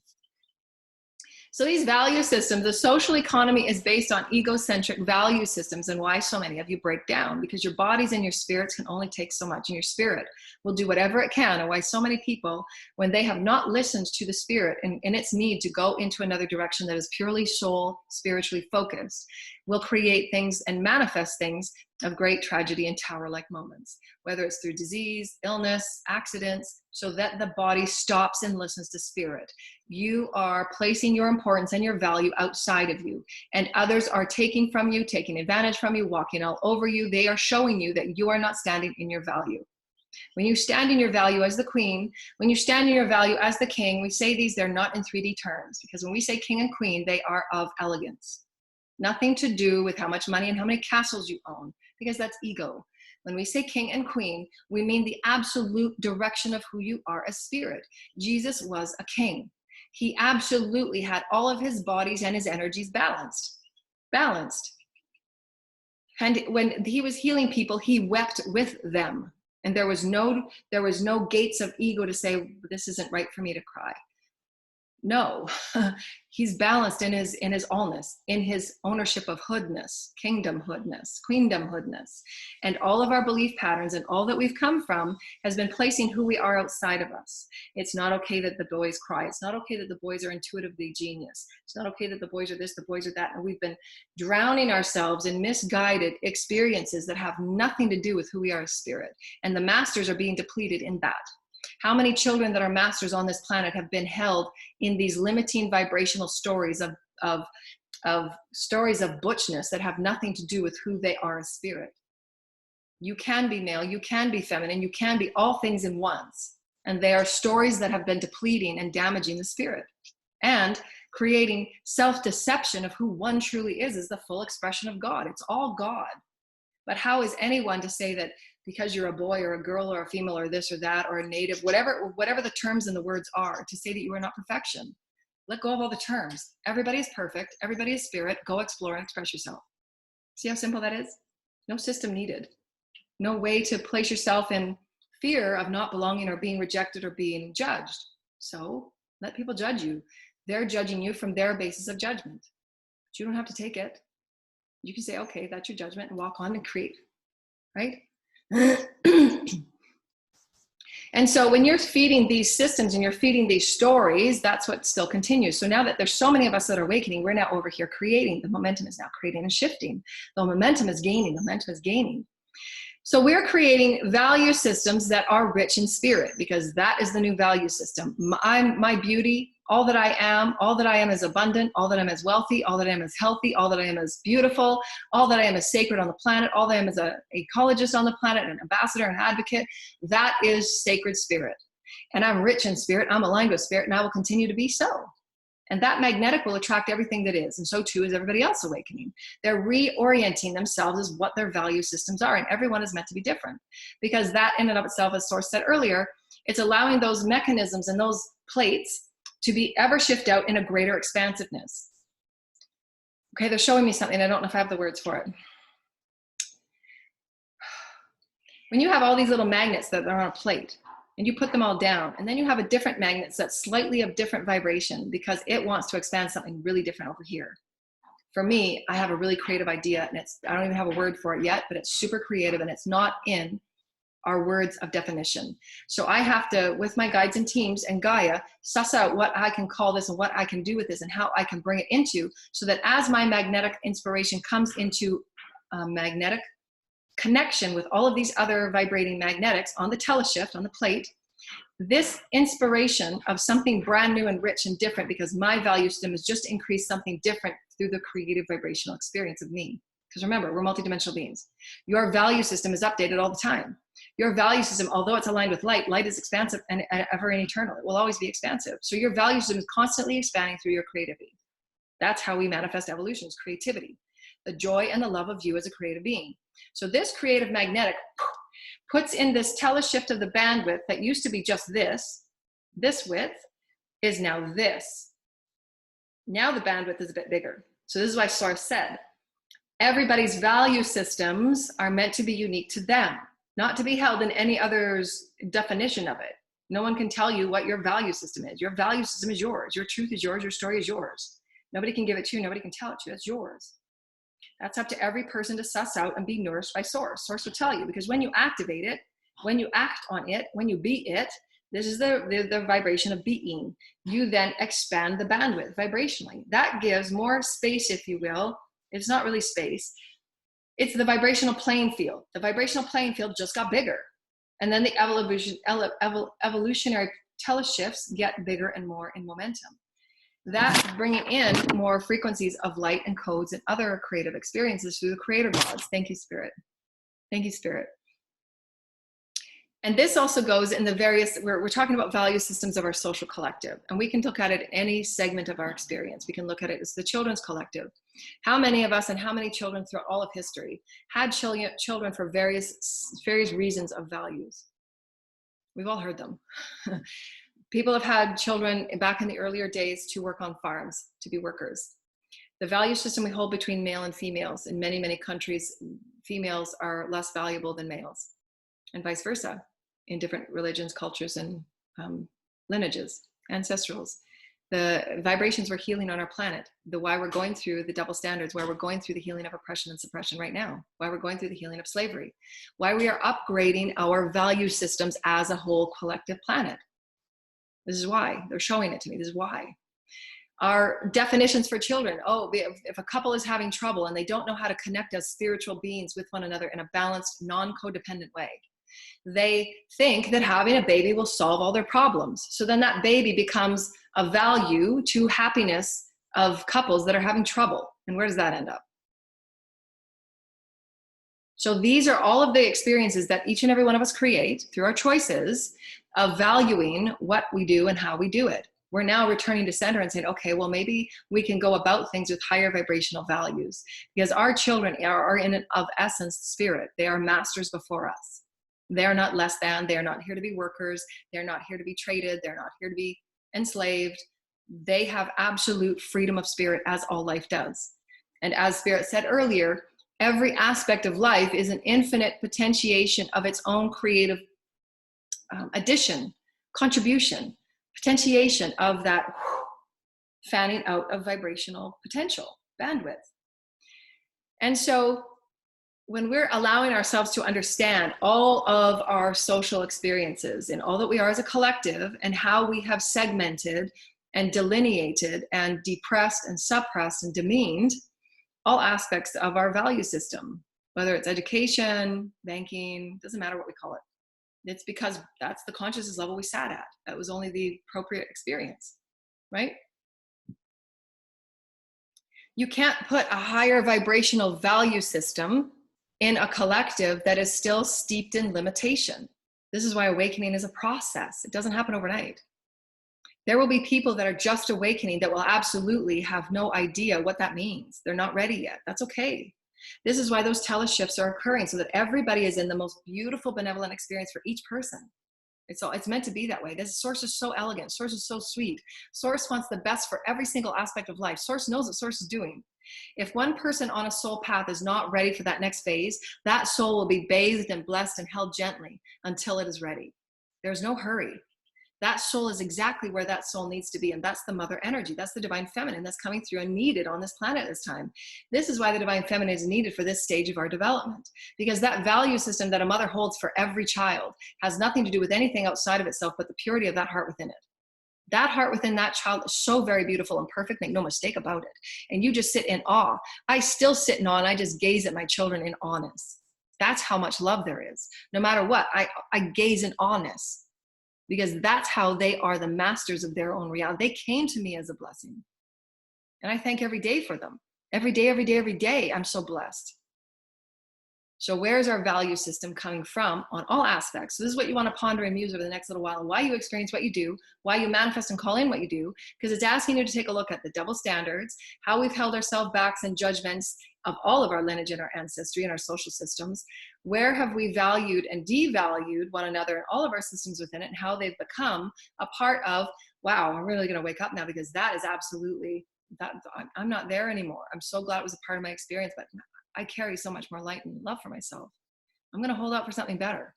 So these value systems, the social economy is based on egocentric value systems, and why so many of you break down, because your bodies and your spirits can only take so much, and your spirit will do whatever it can. And why so many people, when they have not listened to the spirit and its need to go into another direction that is purely soul, spiritually focused, will create things and manifest things of great tragedy and tower-like moments, whether it's through disease, illness, accidents, so that the body stops and listens to spirit. You are placing your importance and your value outside of you, and others are taking from you, taking advantage from you, walking all over you. They are showing you that you are not standing in your value. When you stand in your value as the queen, when you stand in your value as the king, we say these, they're not in 3D terms, because when we say king and queen, they are of elegance. Nothing to do with how much money and how many castles you own, because that's ego. When we say king and queen, we mean the absolute direction of who you are as spirit. Jesus was a king. He absolutely had all of his bodies and his energies balanced. And when he was healing people, he wept with them. And there was no gates of ego to say, this isn't right for me to cry. No, he's balanced in his allness, in his ownership of hoodness, kingdomhoodness, queendomhoodness. And all of our belief patterns and all that we've come from has been placing who we are outside of us. It's not okay that the boys cry. It's not okay that the boys are intuitively genius. It's not okay that the boys are this, the boys are that. And we've been drowning ourselves in misguided experiences that have nothing to do with who we are as spirit. And the masters are being depleted in that. How many children that are masters on this planet have been held in these limiting vibrational stories of stories of butchness that have nothing to do with who they are as spirit? You can be male, you can be feminine, you can be all things in once. And they are stories that have been depleting and damaging the spirit and creating self-deception of who one truly is the full expression of God. It's all God. But how is anyone to say that because you're a boy or a girl or a female or this or that or a native, whatever the terms and the words are, to say that you are not perfection? Let go of all the terms. Everybody is perfect. Everybody is spirit. Go explore and express yourself. See how simple that is? No system needed. No way to place yourself in fear of not belonging or being rejected or being judged. So let people judge you. They're judging you from their basis of judgment. But you don't have to take it. You can say, okay, that's your judgment, and walk on and create, right? And so when you're feeding these systems and you're feeding these stories, that's what still continues. So now that there's so many of us that are awakening, we're now over here creating. The momentum is now creating and shifting. The momentum is gaining. The momentum is gaining. So we're creating value systems that are rich in spirit, because that is the new value system. My beauty, all that I am is abundant, all that I am is wealthy, all that I am is healthy, all that I am is beautiful, all that I am is sacred on the planet, all that I am is an ecologist on the planet, an ambassador, an advocate. That is sacred spirit. And I'm rich in spirit, I'm aligned with spirit, and I will continue to be so. And that magnetic will attract everything that is. And so too is everybody else awakening. They're reorienting themselves as what their value systems are. And everyone is meant to be different. Because that in and of itself, as Source said earlier, it's allowing those mechanisms and those plates to be ever shift out in a greater expansiveness. Okay, they're showing me something. I don't know if I have the words for it. When you have all these little magnets that are on a plate, and you put them all down, and then you have a different magnet that's slightly of different vibration because it wants to expand something really different over here. For me, I have a really creative idea, and I don't even have a word for it yet, but it's super creative, and it's not in our words of definition. So I have to, with my guides and teams and Gaia, suss out what I can call this and what I can do with this and how I can bring it into, so that as my magnetic inspiration comes into magnetic connection with all of these other vibrating magnetics on the teleshift, on the plate, this inspiration of something brand new and rich and different, because my value system has just increased something different through the creative vibrational experience of me. Because remember, we're multidimensional beings. Your value system is updated all the time. Your value system, although it's aligned with light, light is expansive and ever and eternal. It will always be expansive. So your value system is constantly expanding through your creativity. That's how we manifest evolution, is creativity. The joy and the love of you as a creative being. So this creative magnetic puts in this teleshift of the bandwidth that used to be just this width is now this. Now the bandwidth is a bit bigger. So this is why Source said, everybody's value systems are meant to be unique to them, not to be held in any other's definition of it. No one can tell you what your value system is. Your value system is yours. Your truth is yours. Your story is yours. Nobody can give it to you. Nobody can tell it to you. It's yours. That's up to every person to suss out and be nourished by Source. Source will tell you, because when you activate it, when you act on it, when you be it, this is the vibration of being. You then expand the bandwidth vibrationally. That gives more space, if you will. It's not really space. It's the vibrational playing field. The vibrational playing field just got bigger. And then the evolutionary teleshifts get bigger and more in momentum. That's bringing in more frequencies of light and codes and other creative experiences through the creator gods. Thank you, Spirit. Thank you, Spirit. And this also goes in the various, we're talking about value systems of our social collective. And we can look at it in any segment of our experience. We can look at it as the children's collective. How many of us and how many children throughout all of history had children for various reasons of values? We've all heard them. People have had children back in the earlier days to work on farms, to be workers. The value system we hold between male and females, in many, many countries, females are less valuable than males, and vice versa in different religions, cultures, and lineages, ancestrals. The vibrations we're healing on our planet, why we're going through the double standards, why we're going through the healing of oppression and suppression right now, why we're going through the healing of slavery, why we are upgrading our value systems as a whole collective planet. This is why. They're showing it to me. This is why. Our definitions for children. Oh, if a couple is having trouble and they don't know how to connect as spiritual beings with one another in a balanced, non-codependent way, they think that having a baby will solve all their problems. So then that baby becomes a value to happiness of couples that are having trouble. And where does that end up? So these are all of the experiences that each and every one of us create through our choices of valuing what we do and how we do it. We're now returning to center and saying, okay, well, maybe we can go about things with higher vibrational values, because our children are in of essence spirit. They are masters before us. They are not less than. They are not here to be workers. They're not here to be traded. They're not here to be enslaved. They have absolute freedom of spirit, as all life does. And as Spirit said earlier, every aspect of life is an infinite potentiation of its own creative addition, contribution, potentiation of that fanning out of vibrational potential, bandwidth. And so when we're allowing ourselves to understand all of our social experiences and all that we are as a collective and how we have segmented and delineated and depressed and suppressed and demeaned all aspects of our value system, whether it's education, banking, doesn't matter what we call it. It's because that's the consciousness level we sat at. That was only the appropriate experience, right? You can't put a higher vibrational value system in a collective that is still steeped in limitation. This is why awakening is a process. It doesn't happen overnight. There will be people that are just awakening that will absolutely have no idea what that means. They're not ready yet. That's okay. This is why those teleshifts are occurring, so that everybody is in the most beautiful, benevolent experience for each person. It's meant to be that way. This Source is so elegant. Source is so sweet. Source wants the best for every single aspect of life. Source knows what Source is doing. If one person on a soul path is not ready for that next phase, that soul will be bathed and blessed and held gently until it is ready. There's no hurry. That soul is exactly where that soul needs to be. And that's the mother energy. That's the divine feminine that's coming through and needed on this planet at this time. This is why the divine feminine is needed for this stage of our development. Because that value system that a mother holds for every child has nothing to do with anything outside of itself but the purity of that heart within it. That heart within that child is so very beautiful and perfect, make no mistake about it. And you just sit in awe. I still sit in awe, and I just gaze at my children in awness. That's how much love there is. No matter what, I gaze in awness. Because that's how they are the masters of their own reality. They came to me as a blessing. And I thank every day for them. Every day, every day, every day, I'm so blessed. So where's our value system coming from on all aspects? So this is what you want to ponder and muse over the next little while, and why you experience what you do, why you manifest and call in what you do, because it's asking you to take a look at the double standards, how we've held ourselves back and judgments of all of our lineage and our ancestry and our social systems. Where have we valued and devalued one another and all of our systems within it, and how they've become a part of, wow, I'm really going to wake up now, because that is absolutely, that I'm not there anymore. I'm so glad it was a part of my experience, but I carry so much more light and love for myself. I'm going to hold out for something better,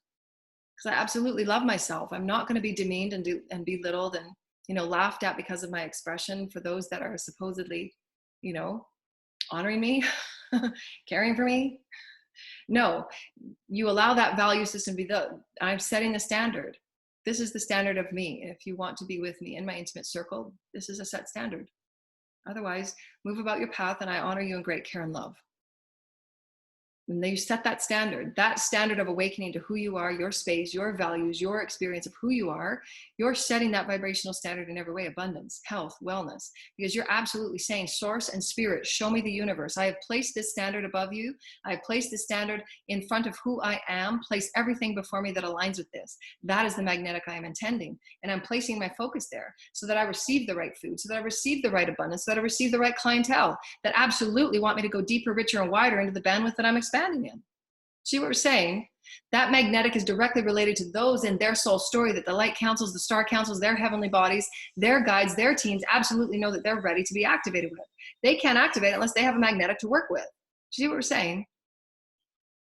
because I absolutely love myself. I'm not going to be demeaned and belittled and, laughed at because of my expression for those that are supposedly, honoring me, caring for me. No, you allow that value system to be I'm setting the standard. This is the standard of me. If you want to be with me in my intimate circle, this is a set standard. Otherwise, move about your path, and I honor you in great care and love. When you set that standard of awakening to who you are, your space, your values, your experience of who you are, you're setting that vibrational standard in every way: abundance, health, wellness, because you're absolutely saying, Source and Spirit, show me the universe. I have placed this standard above you. I have placed this standard in front of who I am. Place everything before me that aligns with this. That is the magnetic I am intending. And I'm placing my focus there so that I receive the right food, so that I receive the right abundance, so that I receive the right clientele that absolutely want me to go deeper, richer, and wider into the bandwidth that I'm expanding in. See what we're saying? That magnetic is directly related to those in their soul story that the light councils, the star councils, their heavenly bodies, their guides, their teams absolutely know that they're ready to be activated with. They can't activate unless they have a magnetic to work with. See what we're saying?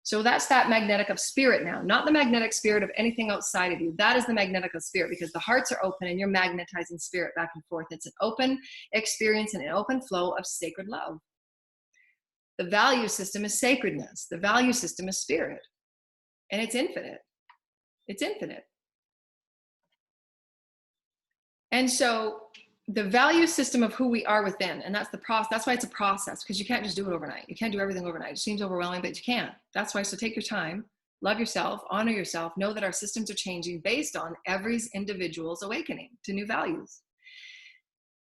So that's that magnetic of spirit now, not the magnetic spirit of anything outside of you. That is the magnetic of spirit, because the hearts are open and you're magnetizing spirit back and forth. It's an open experience and an open flow of sacred love. The value system is sacredness. The value system is spirit. And it's infinite. It's infinite. And so the value system of who we are within, and that's the process. That's why it's a process, because you can't just do it overnight. You can't do everything overnight. It seems overwhelming, but you can't. That's why, so take your time, love yourself, honor yourself, know that our systems are changing based on every individual's awakening to new values.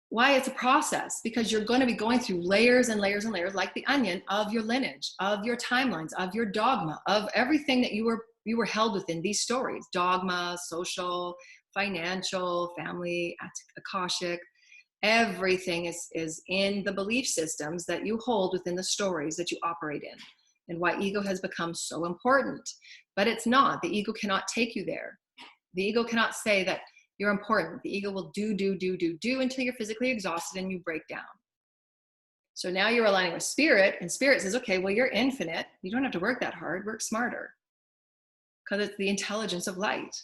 Why it's a process? Because you're going to be going through layers and layers and layers, like the onion, of your lineage, of your timelines, of your dogma, of everything that you were held within these stories: dogma, social, financial, family, akashic. Everything is in the belief systems that you hold within the stories that you operate in, and why ego has become so important. But it's not. The ego cannot take you there. The ego cannot say that you're important. The ego will do until you're physically exhausted and you break down. So now you're aligning with spirit, and spirit says, okay, well, you're infinite. You don't have to work that hard. Work smarter. Because it's the intelligence of light.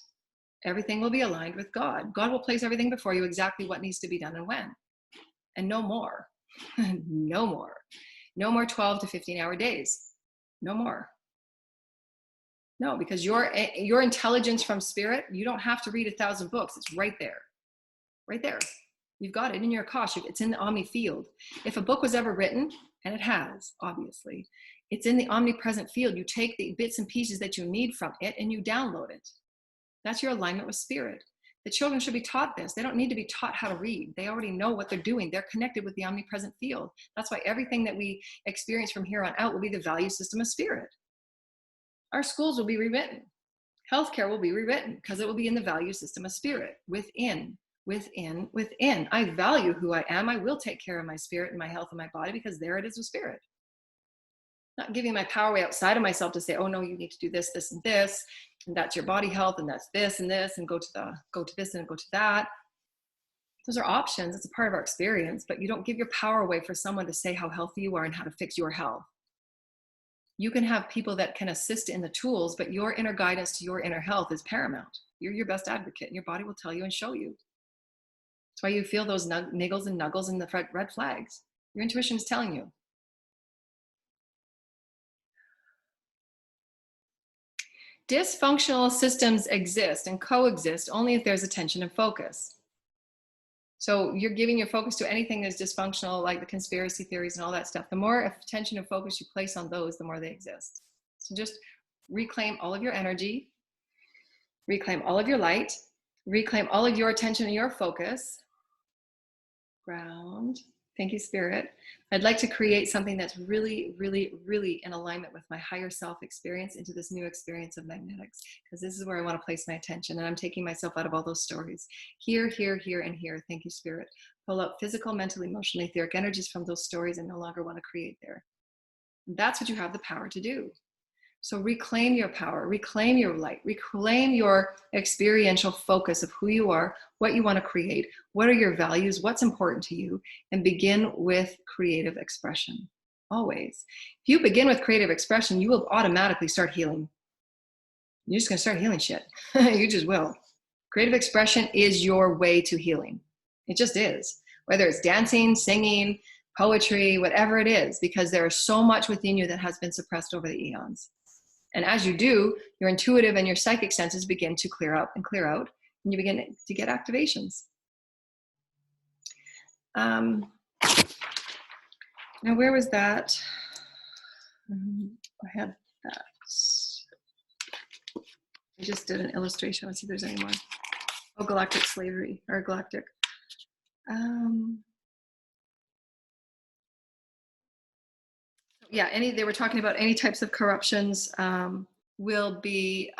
Everything will be aligned with God. God will place everything before you, exactly what needs to be done and when. And no more. No more. No more 12 to 15-hour days. No more. No, because your intelligence from spirit, you don't have to read 1,000 books. It's right there. Right there. You've got it in your Akashic. It's in the Omni field. If a book was ever written, and it has, obviously, it's in the omnipresent field. You take the bits and pieces that you need from it and you download it. That's your alignment with spirit. The children should be taught this. They don't need to be taught how to read. They already know what they're doing. They're connected with the omnipresent field. That's why everything that we experience from here on out will be the value system of spirit. Our schools will be rewritten. Healthcare will be rewritten because it will be in the value system of spirit within within. I value who I am. I will take care of my spirit and my health and my body, because there it is with spirit. Not giving my power away outside of myself to say, oh no, you need to do this, this, and this, and that's your body health, and that's this and this, and go to this and go to that. Those are options. It's a part of our experience, but you don't give your power away for someone to say how healthy you are and how to fix your health. You can have people that can assist in the tools, but your inner guidance to your inner health is paramount. You're your best advocate, and your body will tell you and show you. That's why you feel those niggles and nuggles and the red flags. Your intuition is telling you. Dysfunctional systems exist and coexist only if there's attention and focus. So you're giving your focus to anything that's dysfunctional, like the conspiracy theories and all that stuff. The more attention and focus you place on those, the more they exist. So just reclaim all of your energy, reclaim all of your light, reclaim all of your attention and your focus. Ground. Thank you, Spirit. I'd like to create something that's really, really, really in alignment with my higher self experience into this new experience of magnetics, because this is where I want to place my attention, and I'm taking myself out of all those stories. Here, here, here, and here. Thank you, Spirit. Pull out physical, mental, emotional, etheric energies from those stories and no longer want to create there. That's what you have the power to do. So reclaim your power, reclaim your light, reclaim your experiential focus of who you are, what you want to create, what are your values, what's important to you, and begin with creative expression. Always. If you begin with creative expression, you will automatically start healing. You're just going to start healing shit. You just will. Creative expression is your way to healing. It just is. Whether it's dancing, singing, poetry, whatever it is, because there is so much within you that has been suppressed over the eons. And as you do, your intuitive and your psychic senses begin to clear up and clear out, and you begin to get activations. Now, where was that? I had that. I just did an illustration. Let's see if there's any more. Oh, galactic slavery, or galactic. Yeah, they were talking about any types of corruptions will be,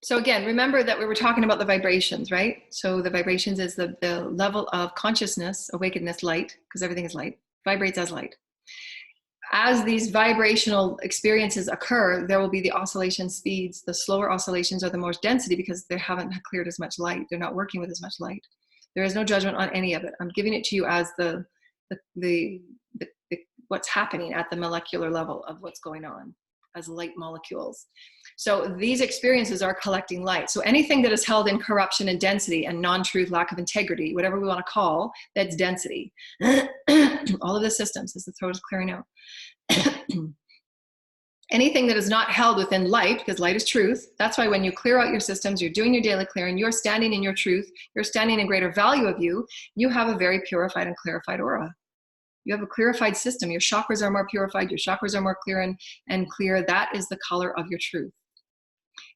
so again, remember that we were talking about the vibrations, right? So the vibrations is the level of consciousness, awakenedness, light, because everything is light, vibrates as light. As these vibrational experiences occur, there will be the oscillation speeds. The slower oscillations are the most density because they haven't cleared as much light. They're not working with as much light. There is no judgment on any of it. I'm giving it to you as the what's happening at the molecular level of what's going on as light molecules. So these experiences are collecting light. So anything that is held in corruption and density and non-truth, lack of integrity, whatever we want to call, that's density. All of the systems, as the throat is clearing out. Anything that is not held within light, because light is truth. That's why when you clear out your systems, you're doing your daily clearing, you're standing in your truth, you're standing in greater value of you, you have a very purified and clarified aura. You have a clarified system. Your chakras are more purified, your chakras are more clear and clear. That is the color of your truth.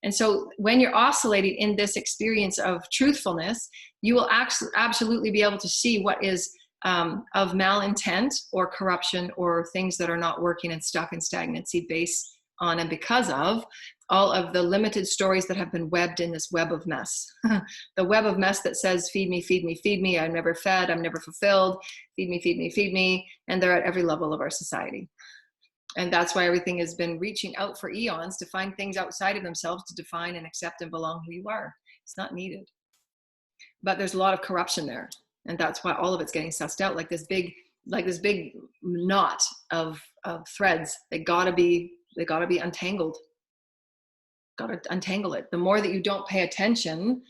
And so when you're oscillating in this experience of truthfulness, you will absolutely be able to see what is of malintent or corruption or things that are not working and stuck in stagnancy based on and because of all of the limited stories that have been webbed in this web of mess. The web of mess that says, feed me, feed me, feed me. I'm never fed. I'm never fulfilled. Feed me, feed me, feed me. And they're at every level of our society. And that's why everything has been reaching out for eons to find things outside of themselves to define and accept and belong who you are. It's not needed. But there's a lot of corruption there. And that's why all of it's getting sussed out like this big knot of threads. They gotta be untangled. Gotta untangle it. The more that you don't pay attention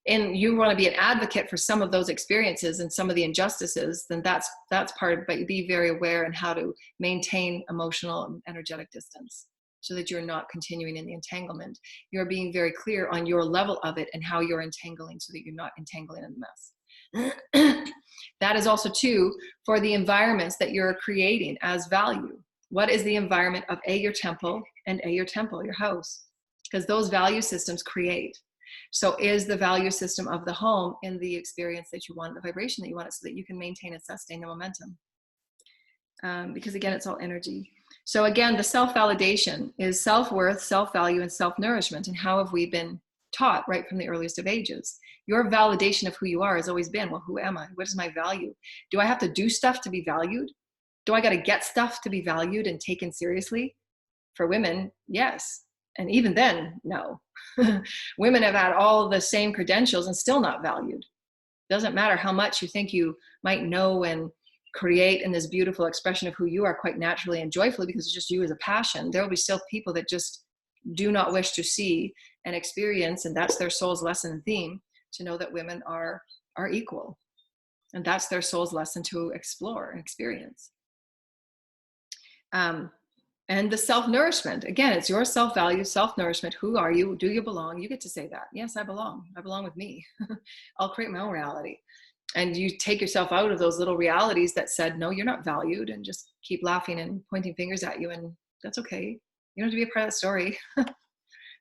and you want to be an advocate for some of those experiences and some of the injustices, then that's part of, but be very aware in how to maintain emotional and energetic distance so that you're not continuing in the entanglement. You're being very clear on your level of it and how you're entangling so that you're not entangling in the mess. That is also too for the environments that you're creating as value. What is the environment of your temple and your temple, your house? Because those value systems create. So is the value system of the home in the experience that you want, the vibration that you want, so that you can maintain and sustain the momentum. Because again, it's all energy. So again, the self-validation is self-worth, self-value, and self-nourishment. And how have we been taught right from the earliest of ages. Your validation of who you are has always been, well, who am I? What is my value? Do I have to do stuff to be valued? Do I got to get stuff to be valued and taken seriously? For women, yes. And even then, no. Women have had all the same credentials and still not valued. Doesn't matter how much you think you might know and create in this beautiful expression of who you are quite naturally and joyfully, because it's just you as a passion. There will be still people that just do not wish to see and experience, and that's their soul's lesson and theme, to know that women are equal. And that's their soul's lesson to explore and experience. And the self-nourishment, again, it's your self-value, self-nourishment. Who are you? Do you belong? You get to say that. Yes, I belong. I belong with me. I'll create my own reality. And you take yourself out of those little realities that said, no, you're not valued, and just keep laughing and pointing fingers at you. And that's okay. You don't have to be a part of that story.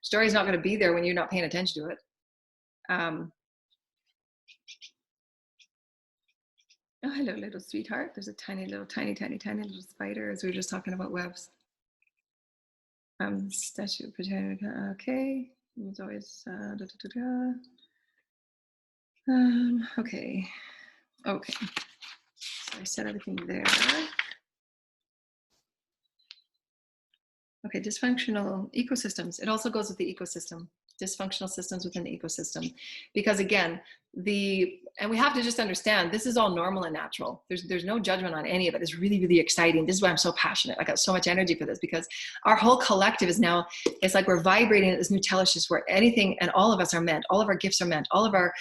Story's not going to be there when you're not paying attention to it. Oh, hello, little sweetheart. There's a tiny little spider, as we were just talking about webs. Statue, okay. It's always, okay. Okay. So I set everything there. Okay, dysfunctional ecosystems. It also goes with the ecosystem. Dysfunctional systems within the ecosystem. Because again, and we have to just understand, this is all normal and natural. There's no judgment on any of it. It's really, really exciting. This is why I'm so passionate. I got so much energy for this, because our whole collective is now, it's like we're vibrating at this new teleshift where anything and all of us are meant, all of our gifts are meant, all of our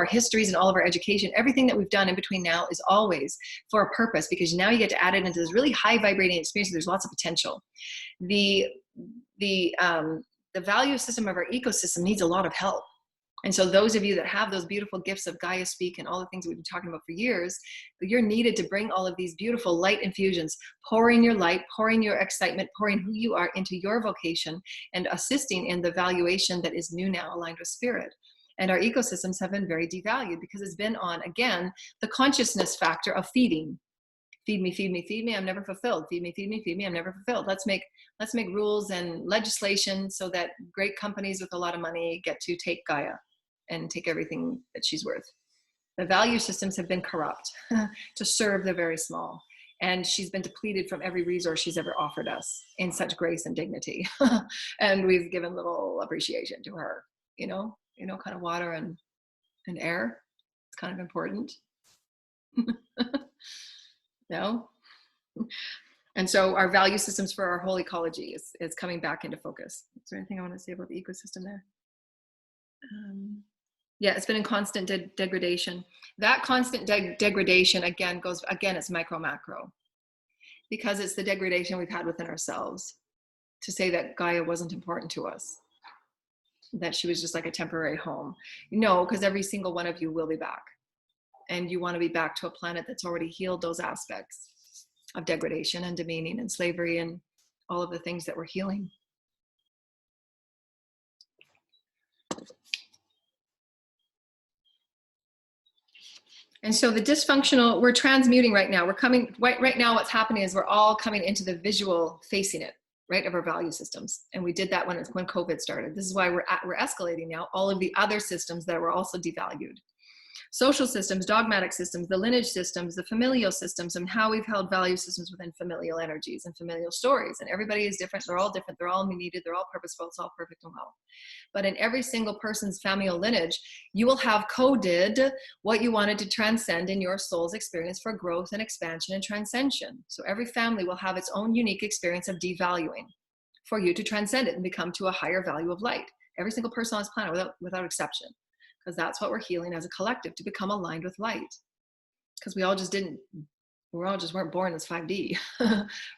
histories and all of our education, everything that we've done in between now is always for a purpose, because now you get to add it into this really high vibrating experience. There's lots of potential. The value system of our ecosystem needs a lot of help. And so those of you that have those beautiful gifts of Gaia Speak and all the things we've been talking about for years, you're needed to bring all of these beautiful light infusions, pouring your light, pouring your excitement, pouring who you are into your vocation, and assisting in the valuation that is new now, aligned with spirit. And our ecosystems have been very devalued because it's been on, again, the consciousness factor of feeding. Feed me, feed me, feed me, I'm never fulfilled. Feed me, feed me, feed me, I'm never fulfilled. Let's make rules and legislation so that great companies with a lot of money get to take Gaia and take everything that she's worth. The value systems have been corrupt to serve the very small. And she's been depleted from every resource she's ever offered us in such grace and dignity. And we've given little appreciation to her, kind of water and air. It's kind of important. No? And so our value systems for our whole ecology is coming back into focus. Is there anything I want to say about the ecosystem there? Yeah, it's been in constant degradation. That constant degradation, again, it's micro macro, because it's the degradation we've had within ourselves to say that Gaia wasn't important to us, that she was just like a temporary home. No, because every single one of you will be back. And you want to be back to a planet that's already healed those aspects of degradation and demeaning and slavery and all of the things that we're healing. And so the dysfunctional, we're transmuting right now. We're coming, right now what's happening is we're all coming into the visual facing it, right, of our value systems. And we did that when COVID started. This is why we're escalating now all of the other systems that were also devalued. Social systems, dogmatic systems, the lineage systems, the familial systems, and how we've held value systems within familial energies and familial stories. And everybody is different. They're all different. They're all needed. They're all purposeful. It's all perfect and well. But in every single person's familial lineage, you will have coded what you wanted to transcend in your soul's experience for growth and expansion and transcension. So every family will have its own unique experience of devaluing for you to transcend it and become to a higher value of light. Every single person on this planet without exception. Because that's what we're healing as a collective, to become aligned with light. Because we all just weren't born as 5D,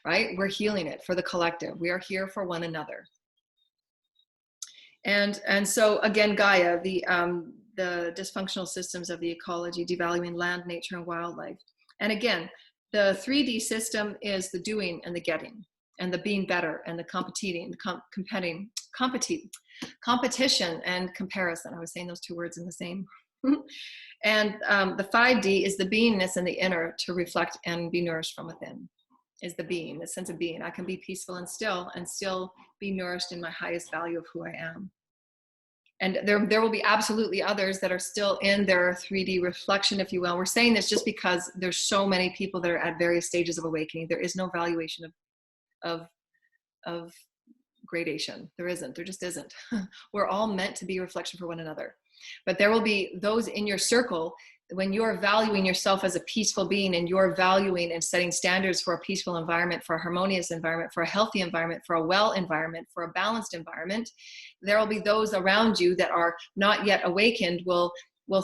right? We're healing it for the collective. We are here for one another. And so again, Gaia, the dysfunctional systems of the ecology, devaluing land, nature, and wildlife. And again, the 3D system is the doing and the getting, and the being better, and the competition and comparison. I was saying those two words in the same. And the 5D is the beingness in the inner to reflect and be nourished from within, is the being, the sense of being. I can be peaceful and still be nourished in my highest value of who I am. And there will be absolutely others that are still in their 3D reflection, if you will. We're saying this just because there's so many people that are at various stages of awakening. There is no valuation of gradation. There isn't. There just isn't. We're all meant to be a reflection for one another. But there will be those in your circle, when you're valuing yourself as a peaceful being, and you're valuing and setting standards for a peaceful environment, for a harmonious environment, for a healthy environment, for a well environment, for a balanced environment, there will be those around you that are not yet awakened will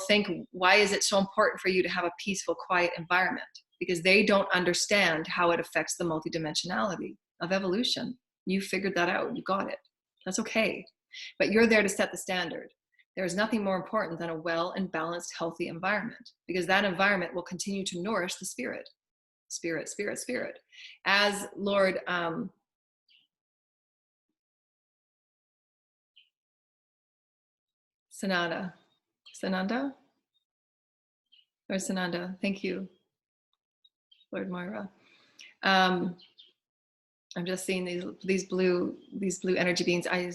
think, why is it so important for you to have a peaceful, quiet environment? Because they don't understand how it affects the multidimensionality of evolution. You figured that out. You got it. That's okay. But you're there to set the standard. There is nothing more important than a well and balanced, healthy environment, because that environment will continue to nourish the spirit. Spirit, spirit, spirit. As Lord Sananda, thank you, Lord Moira. I'm just seeing these blue energy beings. I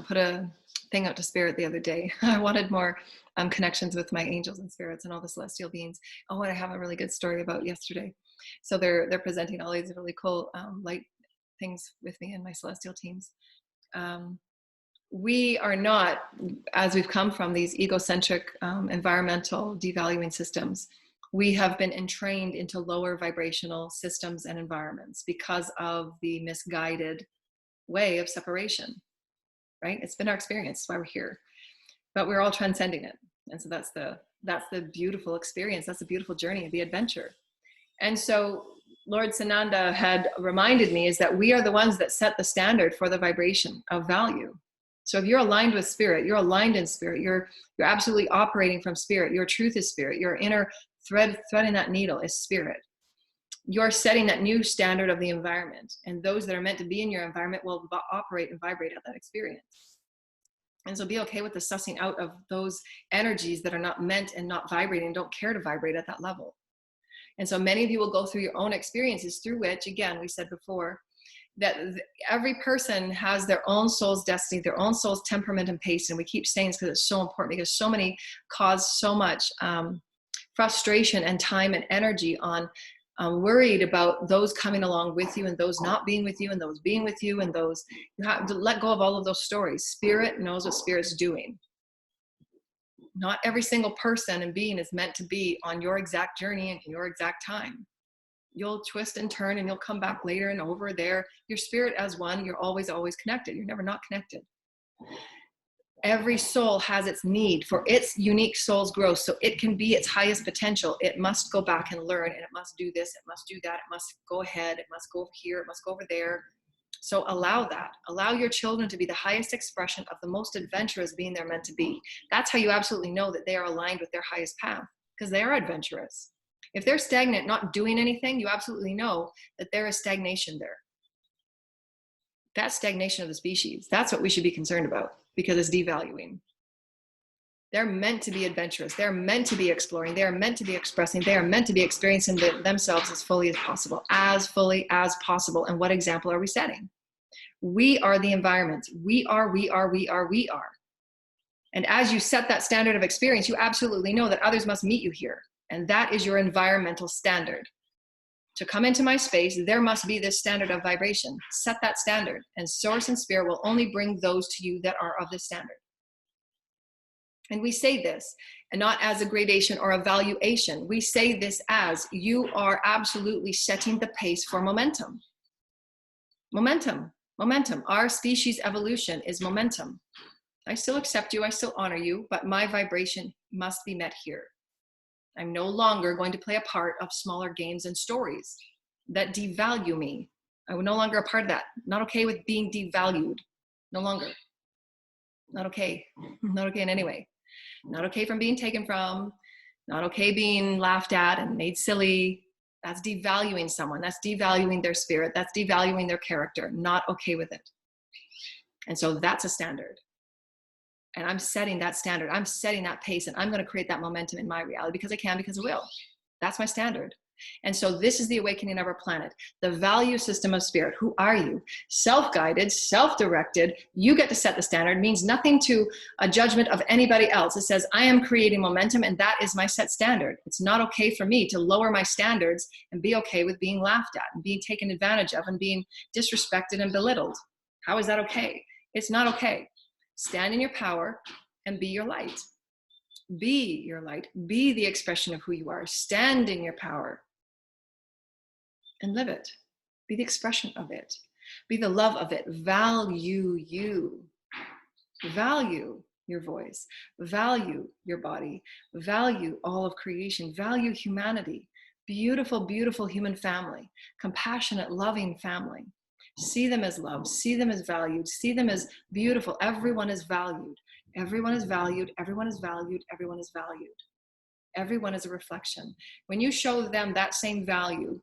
put a thing out to Spirit the other day. I wanted more connections with my angels and spirits and all the celestial beings. Oh, and I have a really good story about yesterday. So they're presenting all these really cool light things with me and my celestial teams. We are not, as we've come from these egocentric environmental devaluing systems, we have been entrained into lower vibrational systems and environments because of the misguided way of separation, right? It's been our experience, that's why we're here. But we're all transcending it. And so that's the beautiful experience. That's the beautiful journey, the adventure. And so Lord Sananda had reminded me is that we are the ones that set the standard for the vibration of value. So if you're aligned with spirit, you're aligned in spirit, you're absolutely operating from spirit. Your truth is spirit. Your inner threading that needle is spirit. You're setting that new standard of the environment, and those that are meant to be in your environment will operate and vibrate at that experience. And so be okay with the sussing out of those energies that are not meant and not vibrating, don't care to vibrate at that level. And so many of you will go through your own experiences through which, again, we said before, that every person has their own soul's destiny, their own soul's temperament and pace. And we keep saying this because it's so important, because so many cause so much frustration and time and energy on worried about those coming along with you and those not being with you and those being with you, and those, you have to let go of all of those stories. Spirit knows what spirit's doing. Not every single person and being is meant to be on your exact journey and your exact time. You'll twist and turn and you'll come back later and over there. Your spirit as one, you're always connected. You're never not connected. Every soul has its need for its unique soul's growth, so it can be its highest potential. It must go back and learn, and it must do this, it must do that, it must go ahead, it must go over here, it must go over there. So allow that. Allow your children to be the highest expression of the most adventurous being they're meant to be. That's how you absolutely know that they are aligned with their highest path, because they are adventurous. If they're stagnant, not doing anything, you absolutely know that there is stagnation there. That's stagnation of the species. That's what we should be concerned about, because it's devaluing. They're meant to be adventurous. They're meant to be exploring. They are meant to be expressing. They are meant to be experiencing themselves as fully as possible. And what example are we setting? We are the environment. We are. And as you set that standard of experience, you absolutely know that others must meet you here. And that is your environmental standard. To come into my space, there must be this standard of vibration. Set that standard, and source and spirit will only bring those to you that are of this standard. And we say this, and not as a gradation or a valuation. We say this as you are absolutely setting the pace for momentum. Momentum. Our species evolution is momentum. I still accept you, I still honor you, but my vibration must be met here. I'm no longer going to play a part of smaller games and stories that devalue me. I'm no longer a part of that. Not okay with being devalued. No longer. Not okay. Not okay in any way. Not okay from being taken from. Not okay being laughed at and made silly. That's devaluing someone. That's devaluing their spirit. That's devaluing their character. Not okay with it. And so that's a standard. And I'm setting that standard. I'm setting that pace, and I'm going to create that momentum in my reality because I can, because I will. That's my standard. And so this is the awakening of our planet, the value system of spirit. Who are you? Self-guided, self-directed. You get to set the standard. It means nothing to a judgment of anybody else. It says, I am creating momentum, and that is my set standard. It's not okay for me to lower my standards and be okay with being laughed at and being taken advantage of and being disrespected and belittled. How is that okay? It's not okay. Stand in your power and be your light. Be your light. Be the expression of who you are. Stand in your power and live it. Be the expression of it. Be the love of it. Value you. Value your voice. Value your body. Value all of creation. Value humanity. Beautiful, beautiful human family. Compassionate, loving family. See them as loved. See them as valued. See them as beautiful. Everyone is valued. Everyone is valued. Everyone is valued. Everyone is valued. Everyone is a reflection. When you show them that same value,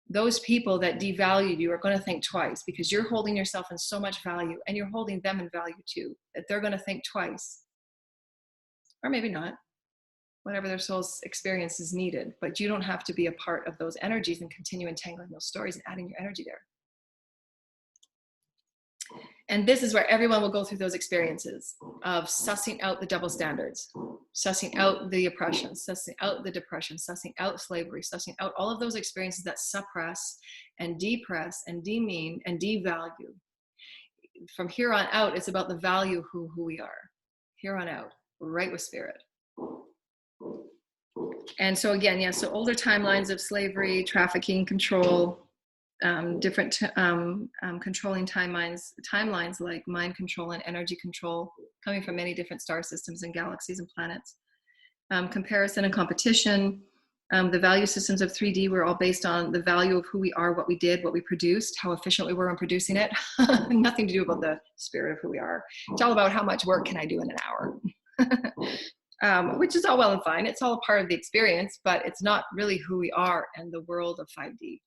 those people that devalued you are going to think twice, because you're holding yourself in so much value, and you're holding them in value too, that they're going to think twice. Or maybe not. Whatever their soul's experience is needed. But you don't have to be a part of those energies and continue entangling those stories and adding your energy there. And this is where everyone will go through those experiences of sussing out the double standards, sussing out the oppression, sussing out the depression, sussing out slavery, sussing out all of those experiences that suppress and depress and demean and devalue. From here on out, it's about the value of who we are. Here on out, right with spirit. And so again, yeah, so older timelines of slavery, trafficking, control, different controlling timelines like mind control and energy control, coming from many different star systems and galaxies and planets. Comparison and competition. The value systems of 3D were all based on the value of who we are, what we did, what we produced, how efficient we were in producing it. Nothing to do about the spirit of who we are. It's all about how much work can I do in an hour. Which is all well and fine. It's all a part of the experience, but it's not really who we are in the world of 5D.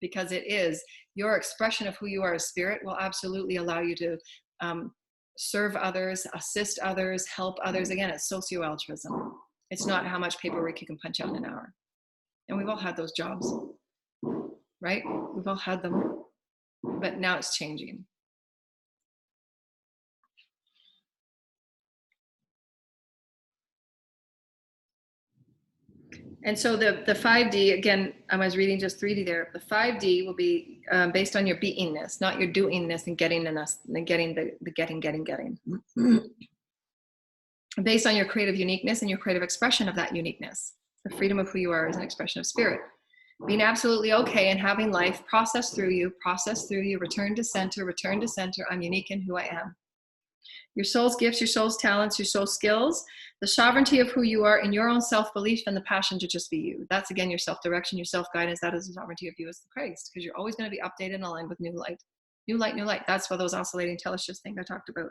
Because it is your expression of who you are as spirit will absolutely allow you to serve others, assist others, help others. Again, it's socio-altruism. It's not how much paperwork you can punch out in an hour. And we've all had those jobs, right? We've all had them, but now it's changing. And so the 5D, again, I was reading just 3D there. The 5D will be based on your beingness, not your doingness and gettingness, and getting the getting. Based on your creative uniqueness and your creative expression of that uniqueness. The freedom of who you are is an expression of spirit. Being absolutely okay and having life process through you, return to center, I'm unique in who I am. Your soul's gifts, your soul's talents, your soul's skills, the sovereignty of who you are in your own self-belief, and the passion to just be you. That's, again, your self-direction, your self-guidance. That is the sovereignty of you as the Christ, because you're always going to be updated and aligned with new light. New light, new light. That's what those oscillating teleshifts thing I talked about.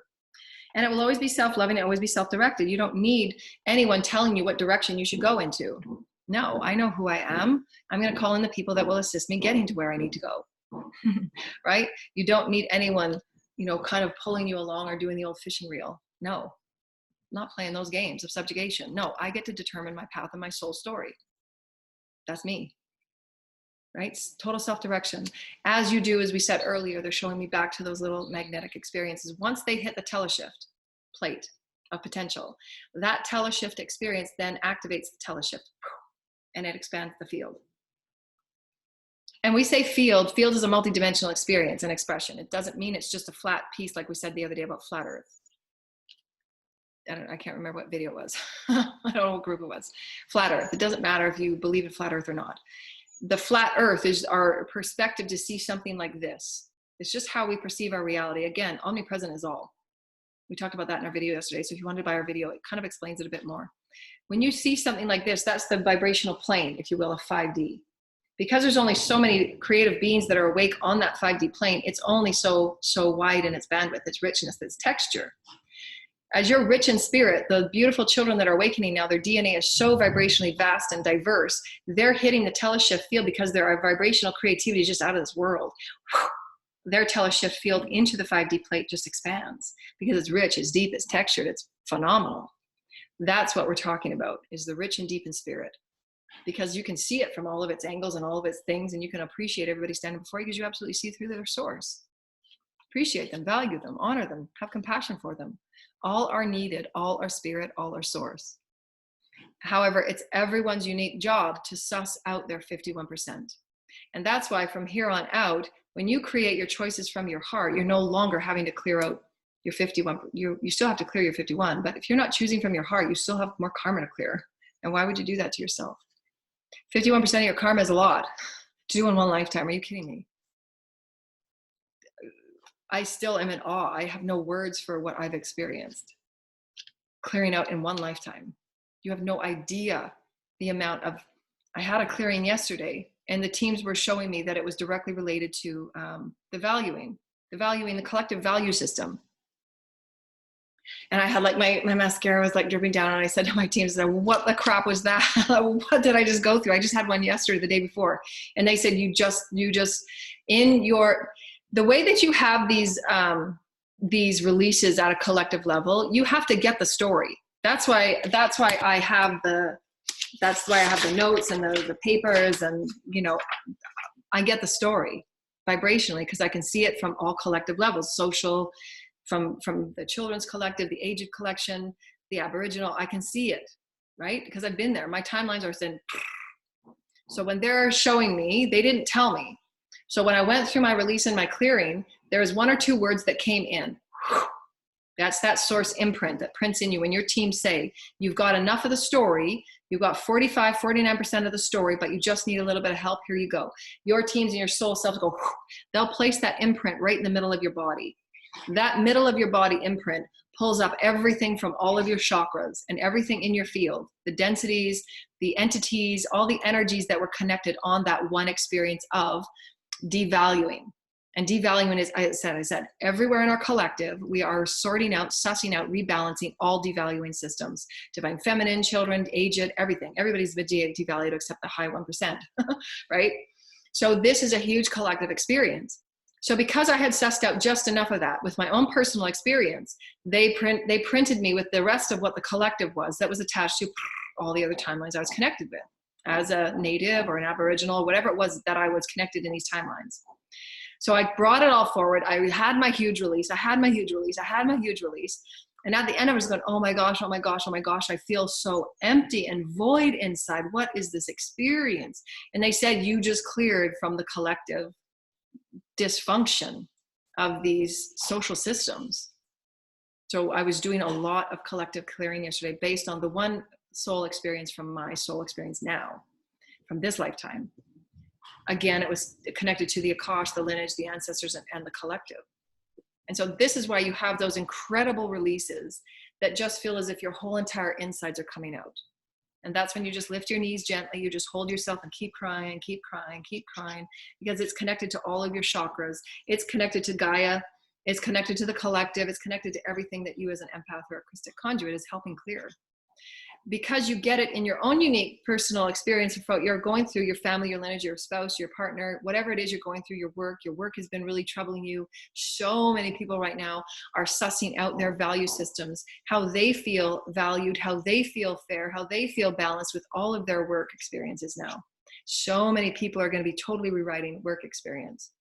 And it will always be self-loving. It will always be self-directed. You don't need anyone telling you what direction you should go into. No, I know who I am. I'm going to call in the people that will assist me getting to where I need to go. Right? You don't need anyone, kind of pulling you along or doing the old fishing reel. No, not playing those games of subjugation. No, I get to determine my path and my soul story. That's me, right? Total self-direction. As you do, as we said earlier, they're showing me back to those little magnetic experiences. Once they hit the teleshift plate of potential, that teleshift experience then activates the teleshift and it expands the field. And we say field is a multidimensional experience and expression. It doesn't mean it's just a flat piece like we said the other day about flat earth. I can't remember what video it was. I don't know what group it was. Flat earth. It doesn't matter if you believe in flat earth or not. The flat earth is our perspective to see something like this. It's just how we perceive our reality. Again, omnipresent is all. We talked about that in our video yesterday. So if you wanted to buy our video, it kind of explains it a bit more. When you see something like this, that's the vibrational plane, if you will, of 5D. Because there's only so many creative beings that are awake on that 5D plane, it's only so wide in its bandwidth, its richness, its texture. As you're rich in spirit, the beautiful children that are awakening now, their DNA is so vibrationally vast and diverse, they're hitting the teleshift field because their vibrational creativity is just out of this world. Their teleshift field into the 5D plate just expands because it's rich, it's deep, it's textured, it's phenomenal. That's what we're talking about, is the rich and deep in spirit. because you can see it from all of its angles and all of its things, and you can appreciate everybody standing before you because you absolutely see through their source. Appreciate them, value them, honor them, have compassion for them. All are needed, all are spirit, all are source. However, it's everyone's unique job to suss out their 51%. And that's why from here on out, when you create your choices from your heart, you're no longer having to clear out your 51. You still have to clear your 51, but if you're not choosing from your heart, you still have more karma to clear. And why would you do that to yourself? 51% of your karma is a lot to do in one lifetime. Are you kidding me? I still am in awe. I have no words for what I've experienced. Clearing out in one lifetime. You have no idea the amount of, I had a clearing yesterday and the teams were showing me that it was directly related to the valuing, the collective value system. And I had like my mascara was like dripping down, and I said to my teams, what the crap was that? What did I just go through? I just had one yesterday, the day before. And they said, you just in your, the way that you have these releases at a collective level, you have to get the story. That's why I have the notes and the papers, and you know, I get the story vibrationally because I can see it from all collective levels, social, from the children's collective, the aged collection, the Aboriginal. I can see it, right? Because I've been there. My timelines are thin. So when they're showing me, they didn't tell me. So when I went through my release and my clearing, there was 1 or 2 words that came in. That's that source imprint that prints in you. When your team say, you've got enough of the story, you've got 45, 49% of the story, but you just need a little bit of help, here you go. Your teams and your soul self go, they'll place that imprint right in the middle of your body. That middle of your body imprint pulls up everything from all of your chakras and everything in your field, the densities, the entities, all the energies that were connected on that one experience of devaluing. And devaluing is, I said, everywhere in our collective, we are sorting out, sussing out, rebalancing all devaluing systems. Divine feminine, children, aged, everything. Everybody's been devalued except the high 1%, right? So this is a huge collective experience. So because I had sussed out just enough of that with my own personal experience, they printed me with the rest of what the collective was that was attached to all the other timelines I was connected with as a native or an Aboriginal, whatever it was that I was connected in these timelines. So I brought it all forward. I had my huge release. And at the end I was going, oh my gosh, I feel so empty and void inside. What is this experience? And they said, you just cleared from the collective dysfunction of these social systems. So I was doing a lot of collective clearing yesterday based on the one soul experience from my soul experience now, from this lifetime. Again, it was connected to the Akash, the lineage, the ancestors, and the collective. And so this is why you have those incredible releases that just feel as if your whole entire insides are coming out. And that's when you just lift your knees gently, you just hold yourself and keep crying, because it's connected to all of your chakras. It's connected to Gaia. It's connected to the collective. It's connected to everything that you as an empath or a Christic conduit is helping clear. Because you get it in your own unique personal experience of what you're going through, your family, your lineage, your spouse, your partner, whatever it is you're going through, your work has been really troubling you. So many people right now are sussing out their value systems, how they feel valued, how they feel fair, how they feel balanced with all of their work experiences now. So many people are going to be totally rewriting work experience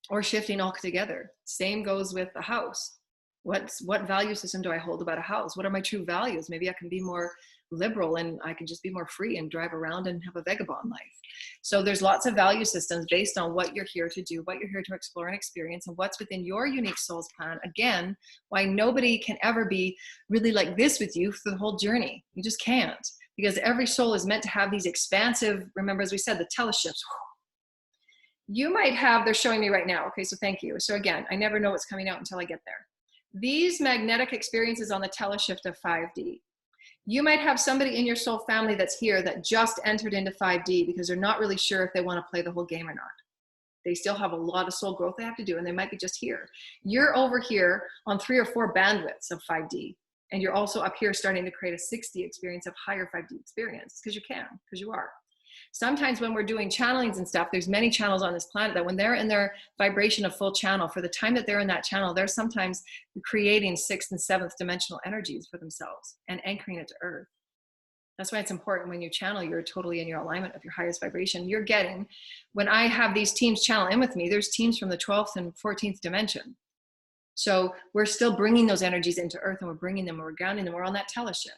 or shifting altogether. Same goes with the house. What value system do I hold about a house? What are my true values? Maybe I can be more liberal and I can just be more free and drive around and have a vagabond life. So there's lots of value systems based on what you're here to do, what you're here to explore and experience, and what's within your unique soul's plan. Again, why nobody can ever be really like this with you for the whole journey. You just can't, because every soul is meant to have these expansive, remember, as we said, the teleshifts. You might have, they're showing me right now. Okay, so thank you. So again, I never know what's coming out until I get there. These magnetic experiences on the teleshift of 5D. You might have somebody in your soul family that's here that just entered into 5D because they're not really sure if they want to play the whole game or not. They still have a lot of soul growth they have to do, and they might be just here. You're over here on 3 or 4 bandwidths of 5D, and you're also up here starting to create a 6D experience of higher 5D experience, because you can, because you are. Sometimes when we're doing channelings and stuff, there's many channels on this planet that when they're in their vibration of full channel, for the time that they're in that channel, they're sometimes creating 6th and 7th dimensional energies for themselves and anchoring it to earth. That's why it's important when you channel, you're totally in your alignment of your highest vibration. You're getting, when I have these teams channel in with me, there's teams from the 12th and 14th dimension. So we're still bringing those energies into earth, and we're bringing them, we're grounding them, we're on that teleshift.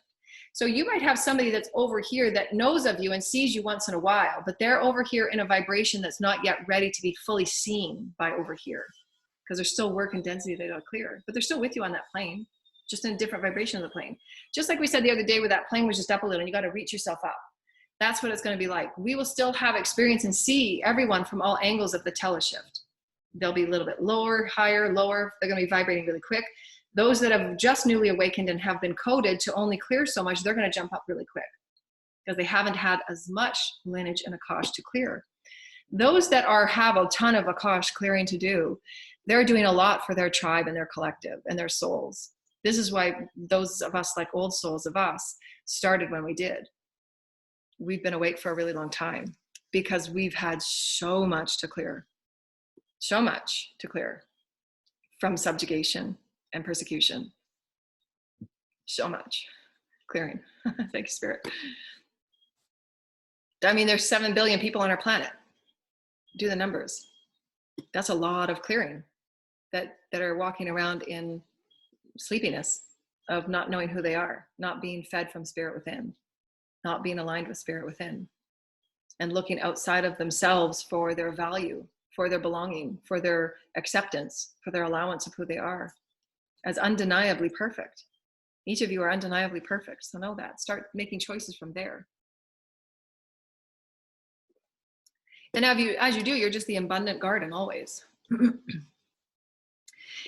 So you might have somebody that's over here that knows of you and sees you once in a while, but they're over here in a vibration that's not yet ready to be fully seen by over here, because there's still work and density they gotta clear, but they're still with you on that plane, just in a different vibration of the plane. Just like we said the other day where that plane was just up a little and you got to reach yourself up. That's what it's going to be like. We will still have experience and see everyone from all angles of the teleshift. They'll be a little bit lower, higher, lower. They're going to be vibrating really quick. Those that have just newly awakened and have been coded to only clear so much, they're going to jump up really quick because they haven't had as much lineage and Akash to clear. Those that have a ton of Akash clearing to do, they're doing a lot for their tribe and their collective and their souls. This is why those of us, like old souls of us, started when we did. We've been awake for a really long time because we've had so much to clear from subjugation and persecution. So much clearing. Thank you, Spirit. I mean, there's 7 billion people on our planet. Do the numbers. That's a lot of clearing that are walking around in sleepiness of not knowing who they are, not being fed from spirit within, not being aligned with spirit within, and looking outside of themselves for their value, for their belonging, for their acceptance, for their allowance of who they are as undeniably perfect. Each of you are undeniably perfect, so know that. Start making choices from there. And as you do, you're just the abundant garden always.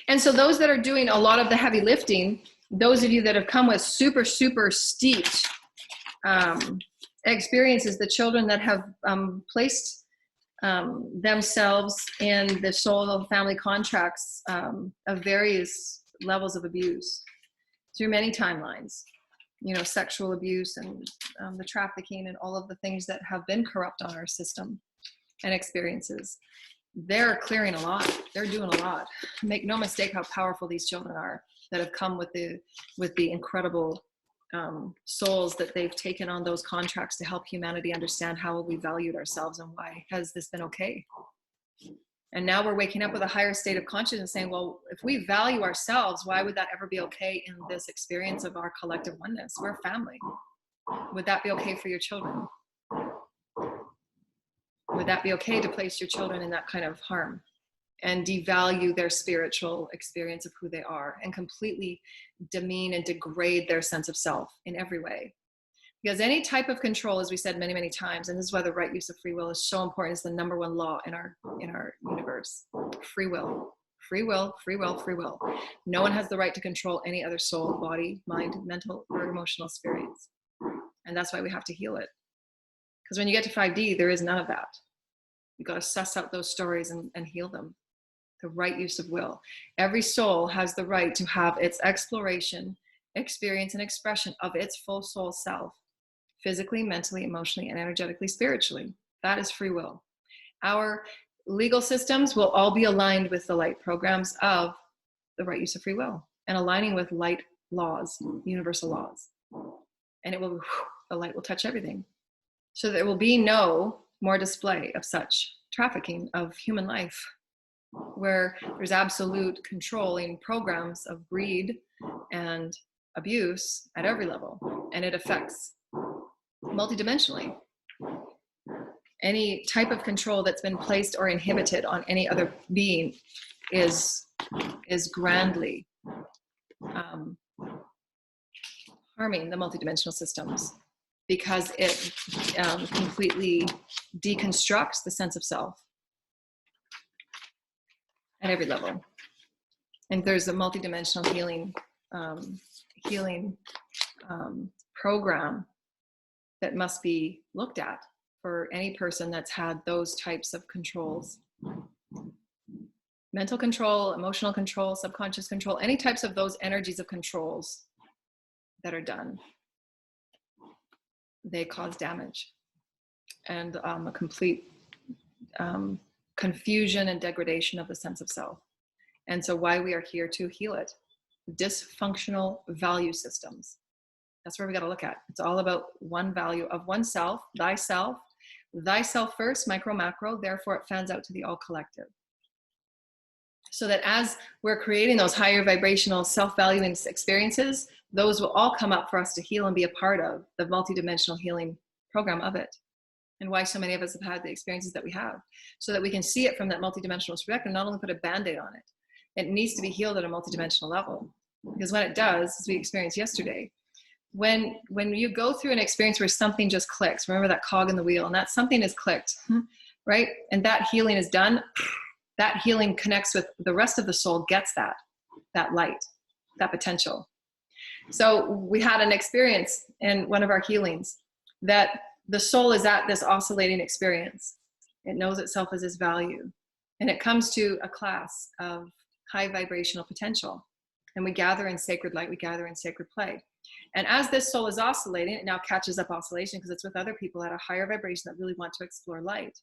And so those that are doing a lot of the heavy lifting, those of you that have come with super, super steeped experiences, the children that have placed themselves in the soul family contracts of various levels of abuse through many timelines, sexual abuse and the trafficking and all of the things that have been corrupt on our system and experiences. They're clearing a lot. They're doing a lot. Make no mistake how powerful these children are that have come with the incredible souls that they've taken on those contracts to help humanity understand how we valued ourselves and why has this been okay. And now we're waking up with a higher state of consciousness saying, well, if we value ourselves, why would that ever be okay in this experience of our collective oneness? We're family. Would that be okay for your children? Would that be okay to place your children in that kind of harm and devalue their spiritual experience of who they are and completely demean and degrade their sense of self in every way? Because any type of control, as we said many, many times, and this is why the right use of free will is so important, is the number one law in our universe. Free will. Free will, free will, free will. No one has the right to control any other soul, body, mind, mental, or emotional experience. And that's why we have to heal it. Because when you get to 5D, there is none of that. You've got to suss out those stories and heal them. The right use of will. Every soul has the right to have its exploration, experience, and expression of its full soul self, physically, mentally, emotionally, and energetically, spiritually. That is free will. Our legal systems will all be aligned with the light programs of the right use of free will and aligning with light laws, universal laws. And the light will touch everything. So there will be no more display of such trafficking of human life, where there's absolute controlling programs of greed and abuse at every level, and it affects multidimensionally. Any type of control that's been placed or inhibited on any other being is grandly harming the multidimensional systems, because it completely deconstructs the sense of self at every level. And there's a multidimensional healing program that must be looked at for any person that's had those types of controls. Mental control, emotional control, subconscious control, any types of those energies of controls that are done. They cause damage and a complete confusion and degradation of the sense of self. And so why we are here to heal it. Dysfunctional value systems. That's where we got to look at. It's all about one value of oneself, thyself first, micro, macro, therefore it fans out to the all collective. So that as we're creating those higher vibrational self-valuing experiences, those will all come up for us to heal and be a part of the multidimensional healing program of it. And why so many of us have had the experiences that we have, so that we can see it from that multidimensional perspective, not only put a band-aid on it. It needs to be healed at a multidimensional level. Because when it does, as we experienced yesterday, when you go through an experience where something just clicks, remember that cog in the wheel, and that something is clicked, right? And that healing is done, that healing connects with the rest of the soul, gets that light, that potential. So we had an experience in one of our healings that the soul is at this oscillating experience. It knows itself as its value. And it comes to a class of high vibrational potential. And we gather in sacred light, we gather in sacred play. And as this soul is oscillating, it now catches up oscillation because it's with other people at a higher vibration that really want to explore light.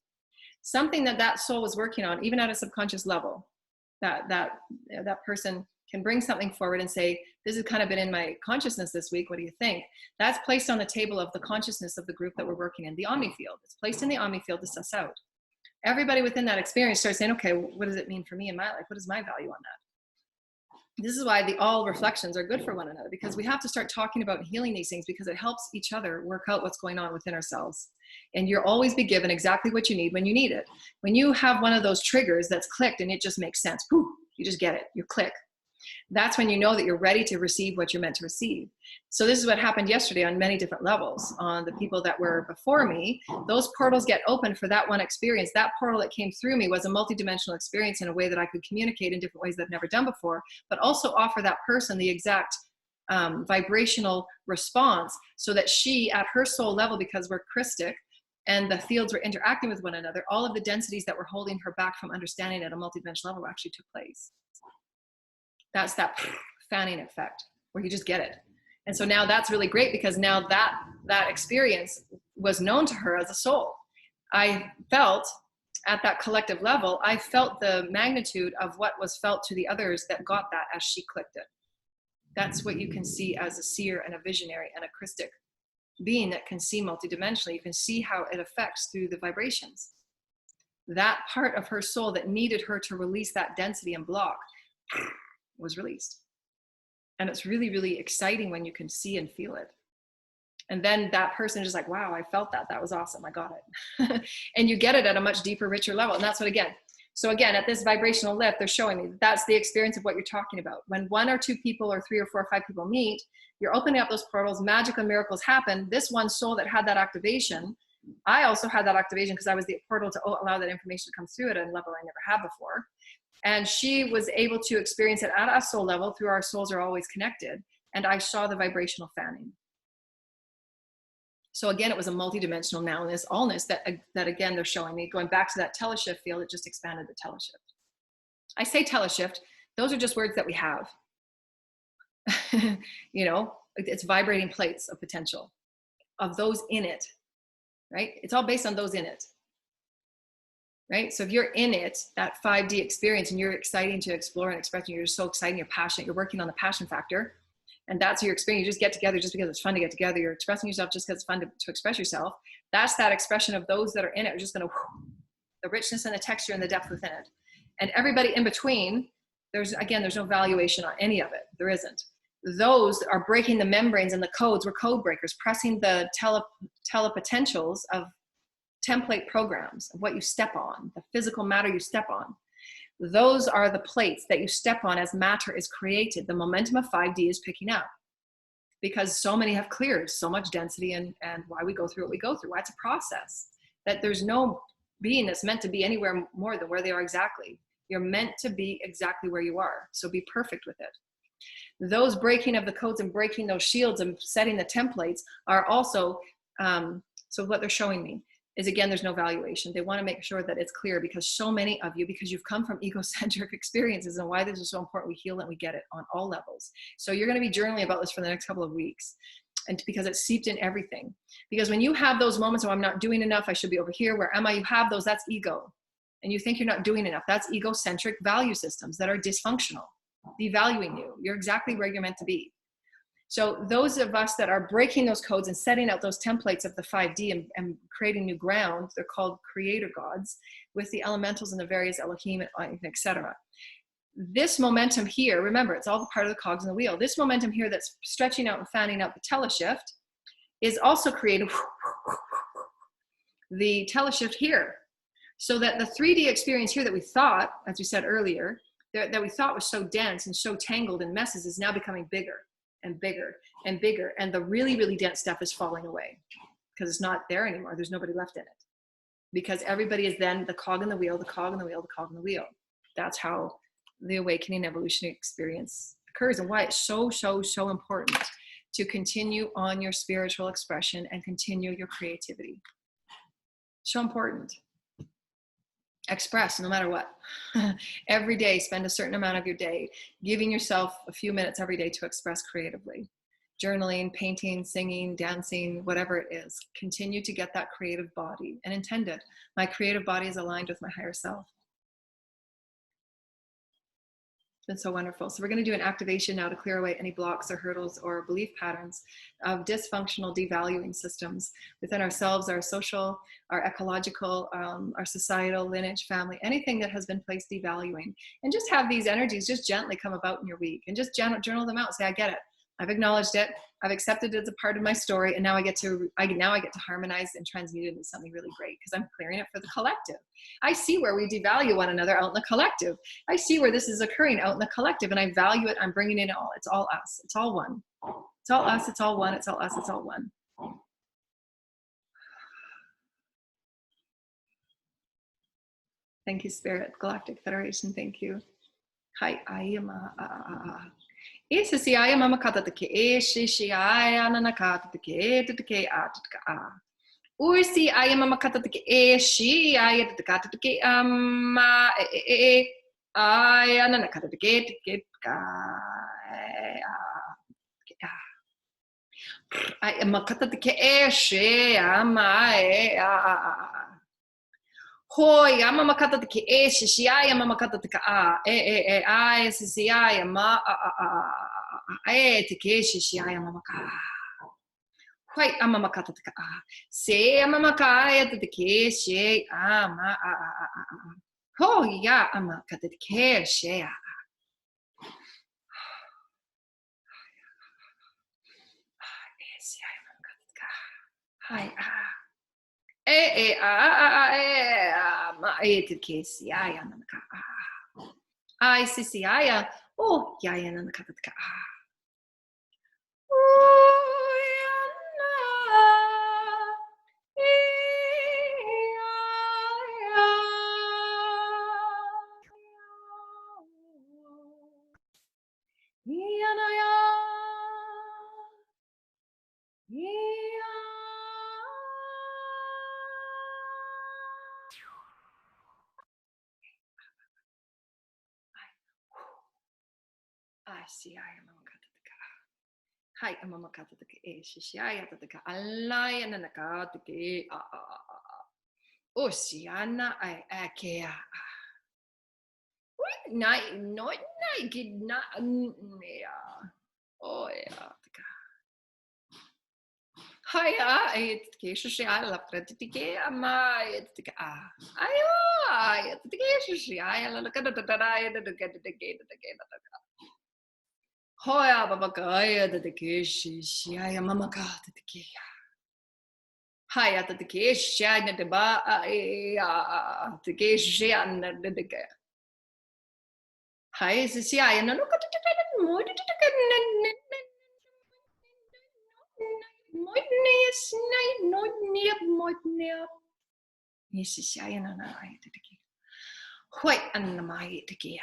Something that soul was working on, even at a subconscious level, that person can bring something forward and say, this has kind of been in my consciousness this week, what do you think? That's placed on the table of the consciousness of the group that we're working in, the Omni field. It's placed in the Omni field to suss out. Everybody within that experience starts saying, okay, what does it mean for me in my life? What is my value on that? This is why the all reflections are good for one another, because we have to start talking about healing these things, because it helps each other work out what's going on within ourselves. And you'll always be given exactly what you need when you need it. When you have one of those triggers that's clicked and it just makes sense, poof, you just get it, you click. That's when you know that you're ready to receive what you're meant to receive. So this is what happened yesterday on many different levels. On the people that were before me, those portals get open for that one experience. That portal that came through me was a multidimensional experience in a way that I could communicate in different ways that I've never done before, but also offer that person the exact vibrational response, so that she, at her soul level, because we're Christic and the fields were interacting with one another, all of the densities that were holding her back from understanding at a multidimensional level actually took place. That's that fanning effect where you just get it. And so now that's really great, because now that experience was known to her as a soul. I felt at that collective level, I felt the magnitude of what was felt to the others that got that as she clicked it. That's what you can see as a seer and a visionary and a Christic being that can see multidimensionally. You can see how it affects through the vibrations. That part of her soul that needed her to release that density and block was released. And it's really, really exciting when you can see and feel it. And then that person is just like, wow, I felt that. That was awesome. I got it. And you get it at a much deeper, richer level. And that's what, again, so again, at this vibrational lift, they're showing me that's the experience of what you're talking about. When one or two people or 3 or 4 or 5 people meet, you're opening up those portals, magic and miracles happen. This one soul that had that activation, I also had that activation because I was the portal to allow that information to come through at a level I never had before. And she was able to experience it at a soul level through our souls are always connected. And I saw the vibrational fanning. So again, it was a multidimensional nowness, allness that again, they're showing me. Going back to that teleshift field, it just expanded the teleshift. I say teleshift, those are just words that we have. You know, it's vibrating plates of potential, of those in it, right? It's all based on those in it. Right? So if you're in it, that 5D experience, and you're exciting to explore and express, and you're so excited, you're passionate, you're working on the passion factor, and that's your experience. You just get together just because it's fun to get together. You're expressing yourself just because it's fun to express yourself. That's that expression of those that are in it are just going to, the richness and the texture and the depth within it. And everybody in between, there's no valuation on any of it. There isn't. Those are breaking the membranes and the codes. We're code breakers, pressing the telepotentials of template programs of what you step on, the physical matter you step on. Those are the plates that you step on as matter is created. The momentum of 5D is picking up because so many have cleared so much density, and why we go through what we go through, why it's a process, that there's no being that's meant to be anywhere more than where they are exactly. You're meant to be exactly where you are. So be perfect with it. Those breaking of the codes and breaking those shields and setting the templates are also, so what they're showing me is, again, there's no valuation. They want to make sure that it's clear, because so many of you, because you've come from egocentric experiences, and why this is so important, we heal and we get it on all levels. So you're going to be journaling about this for the next couple of weeks, and because it's seeped in everything. Because when you have those moments, oh, I'm not doing enough, I should be over here, where am I? You have those, that's ego. And you think you're not doing enough. That's egocentric value systems that are dysfunctional, devaluing you. You're exactly where you're meant to be. So those of us that are breaking those codes and setting out those templates of the 5D and creating new ground, they're called creator gods, with the elementals and the various Elohim, etc. This momentum here, remember, it's all part of the cogs in the wheel. This momentum here that's stretching out and fanning out the teleshift is also creating the teleshift here. So that the 3D experience here that we thought, as we said earlier, that we thought was so dense and so tangled in messes is now becoming bigger and bigger and bigger. And the really, really dense stuff is falling away because it's not there anymore. There's nobody left in it. Because everybody is then the cog in the wheel, the cog in the wheel, the cog in the wheel. That's how the awakening evolutionary experience occurs, and why it's so, so, so important to continue on your spiritual expression and continue your creativity. So important. Express no matter what. Every day, spend a certain amount of your day giving yourself a few minutes every day to express creatively. Journaling, painting, singing, dancing, whatever it is. Continue to get that creative body and intend it. My creative body is aligned with my higher self. It's been so wonderful. So we're going to do an activation now to clear away any blocks or hurdles or belief patterns of dysfunctional devaluing systems within ourselves, our social, our ecological, our societal, lineage, family, anything that has been placed devaluing. And just have these energies just gently come about in your week, and just journal them out. Say, I get it. I've acknowledged it. I've accepted it as a part of my story, and now I get to harmonize and transmute it into something really great because I'm clearing it for the collective. I see where we devalue one another out in the collective. I see where this is occurring out in the collective, and I value it. I'm bringing it all. It's all us. It's all one. It's all us. It's all one. It's all us. It's all one. Thank you, Spirit. Galactic Federation. Thank you. Hi, I am Ese si ai mama kata te ke e shi ai ana kata te ke a te ka a. Ursi ai mama kata te ke e shi ai te kata te ke ma e ai ana kata te ke ka ai mama kata te ke e shi ama e a. Hoi, ama makata te ke e shi ai ama makata te ka a ai si ai ma e te ke shi ai ama maka. Hoi ama makata te ka a. Se ama maka e te ke shi ama Hoi ya ama kata te ke shi a. Si ai ama makata te ka. Hai ma e te ke si ai ana ka ai si ai o ya ana ka te ka I see I am a kataka. Hi, I'm a kataka. Shishia kataka. Alai and a kataki. Oceana, I akea. Night, not naked, not. Oh, yeah. Hi, it's Kesha. I love it. Ama, it's the I it's the Kesha. I look at the get it again. Hoya babakaya the Keshi, I am Mamaka the Kia. Hi at the Keshi, and the Ba, the Keshi and the Gay. Hi, is I and look at it more. Yes, I and I did again. White and my Kia.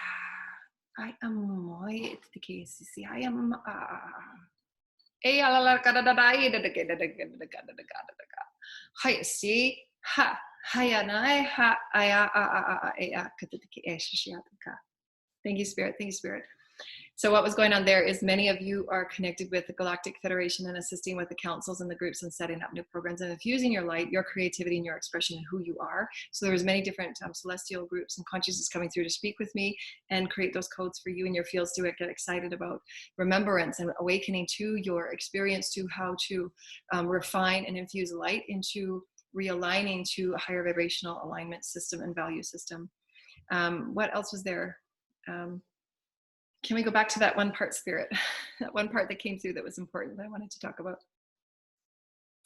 I am my the case. I am Hi, see, ha, hayanai, ha, aya, Thank you, Spirit. Thank you, Spirit. So what was going on there is many of you are connected with the Galactic Federation and assisting with the councils and the groups and setting up new programs and infusing your light, your creativity, and your expression and who you are. So there was many different celestial groups and consciousness coming through to speak with me and create those codes for you and your fields to get excited about remembrance and awakening to your experience, to how to refine and infuse light into realigning to a higher vibrational alignment system and value system. What else was there? Can we go back to that one part, Spirit? That one part that came through that was important that I wanted to talk about.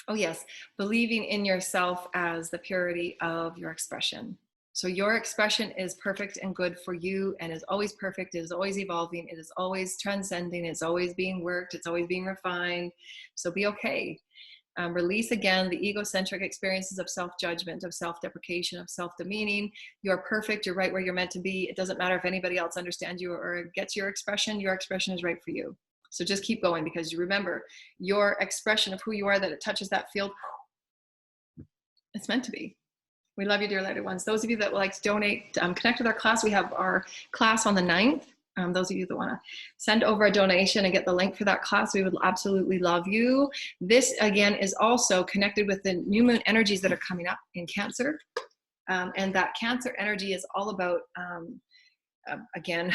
Oh yes, believing in yourself as the purity of your expression. So your expression is perfect and good for you and is always perfect, it is always evolving, it is always transcending, it's always being worked, it's always being refined. So be okay. Release again the egocentric experiences of self-judgment, of self-deprecation, of self-demeaning. You're perfect, you're right where you're meant to be. It doesn't matter if anybody else understands you or gets your expression is right for you. So just keep going, because you remember your expression of who you are, that it touches that field, it's meant to be. We love you, dear lighted ones. Those of you that would like to donate, connect with our class. We have our class on the 9th. Those of you that want to send over a donation and get the link for that class, we would absolutely love you. This, again, is also connected with the new moon energies that are coming up in Cancer. And that Cancer energy is all about, again,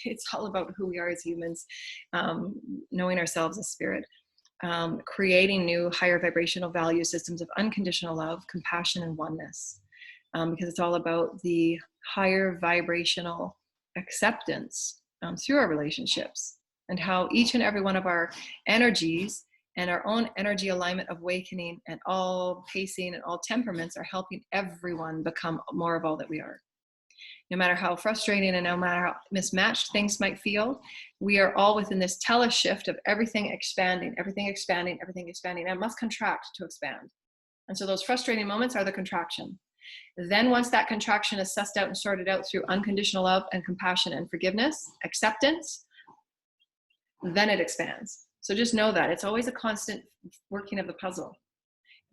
it's all about who we are as humans, knowing ourselves as spirit, creating new higher vibrational value systems of unconditional love, compassion, and oneness. Because it's all about the higher vibrational acceptance through our relationships, and how each and every one of our energies and our own energy alignment of awakening and all pacing and all temperaments are helping everyone become more of all that we are. No matter how frustrating and no matter how mismatched things might feel, we are all within this teleshift of everything expanding, everything expanding, everything expanding, and it must contract to expand. And so those frustrating moments are the contraction. Then once that contraction is sussed out and sorted out through unconditional love and compassion and forgiveness, acceptance, then it expands. So just know that it's always a constant working of the puzzle.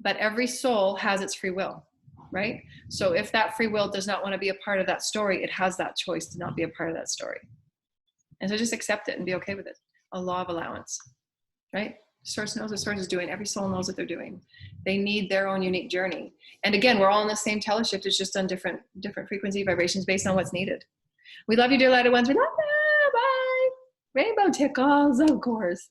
But every soul has its free will, right? So if that free will does not want to be a part of that story, it has that choice to not be a part of that story. And so just accept it and be okay with it. A law of allowance, right? Source knows what Source is doing. Every soul knows what they're doing. They need their own unique journey. And again, we're all in the same teleshift. It's just on different frequency vibrations based on what's needed. We love you, dear lighted ones. We love you. Bye. Rainbow tickles, of course.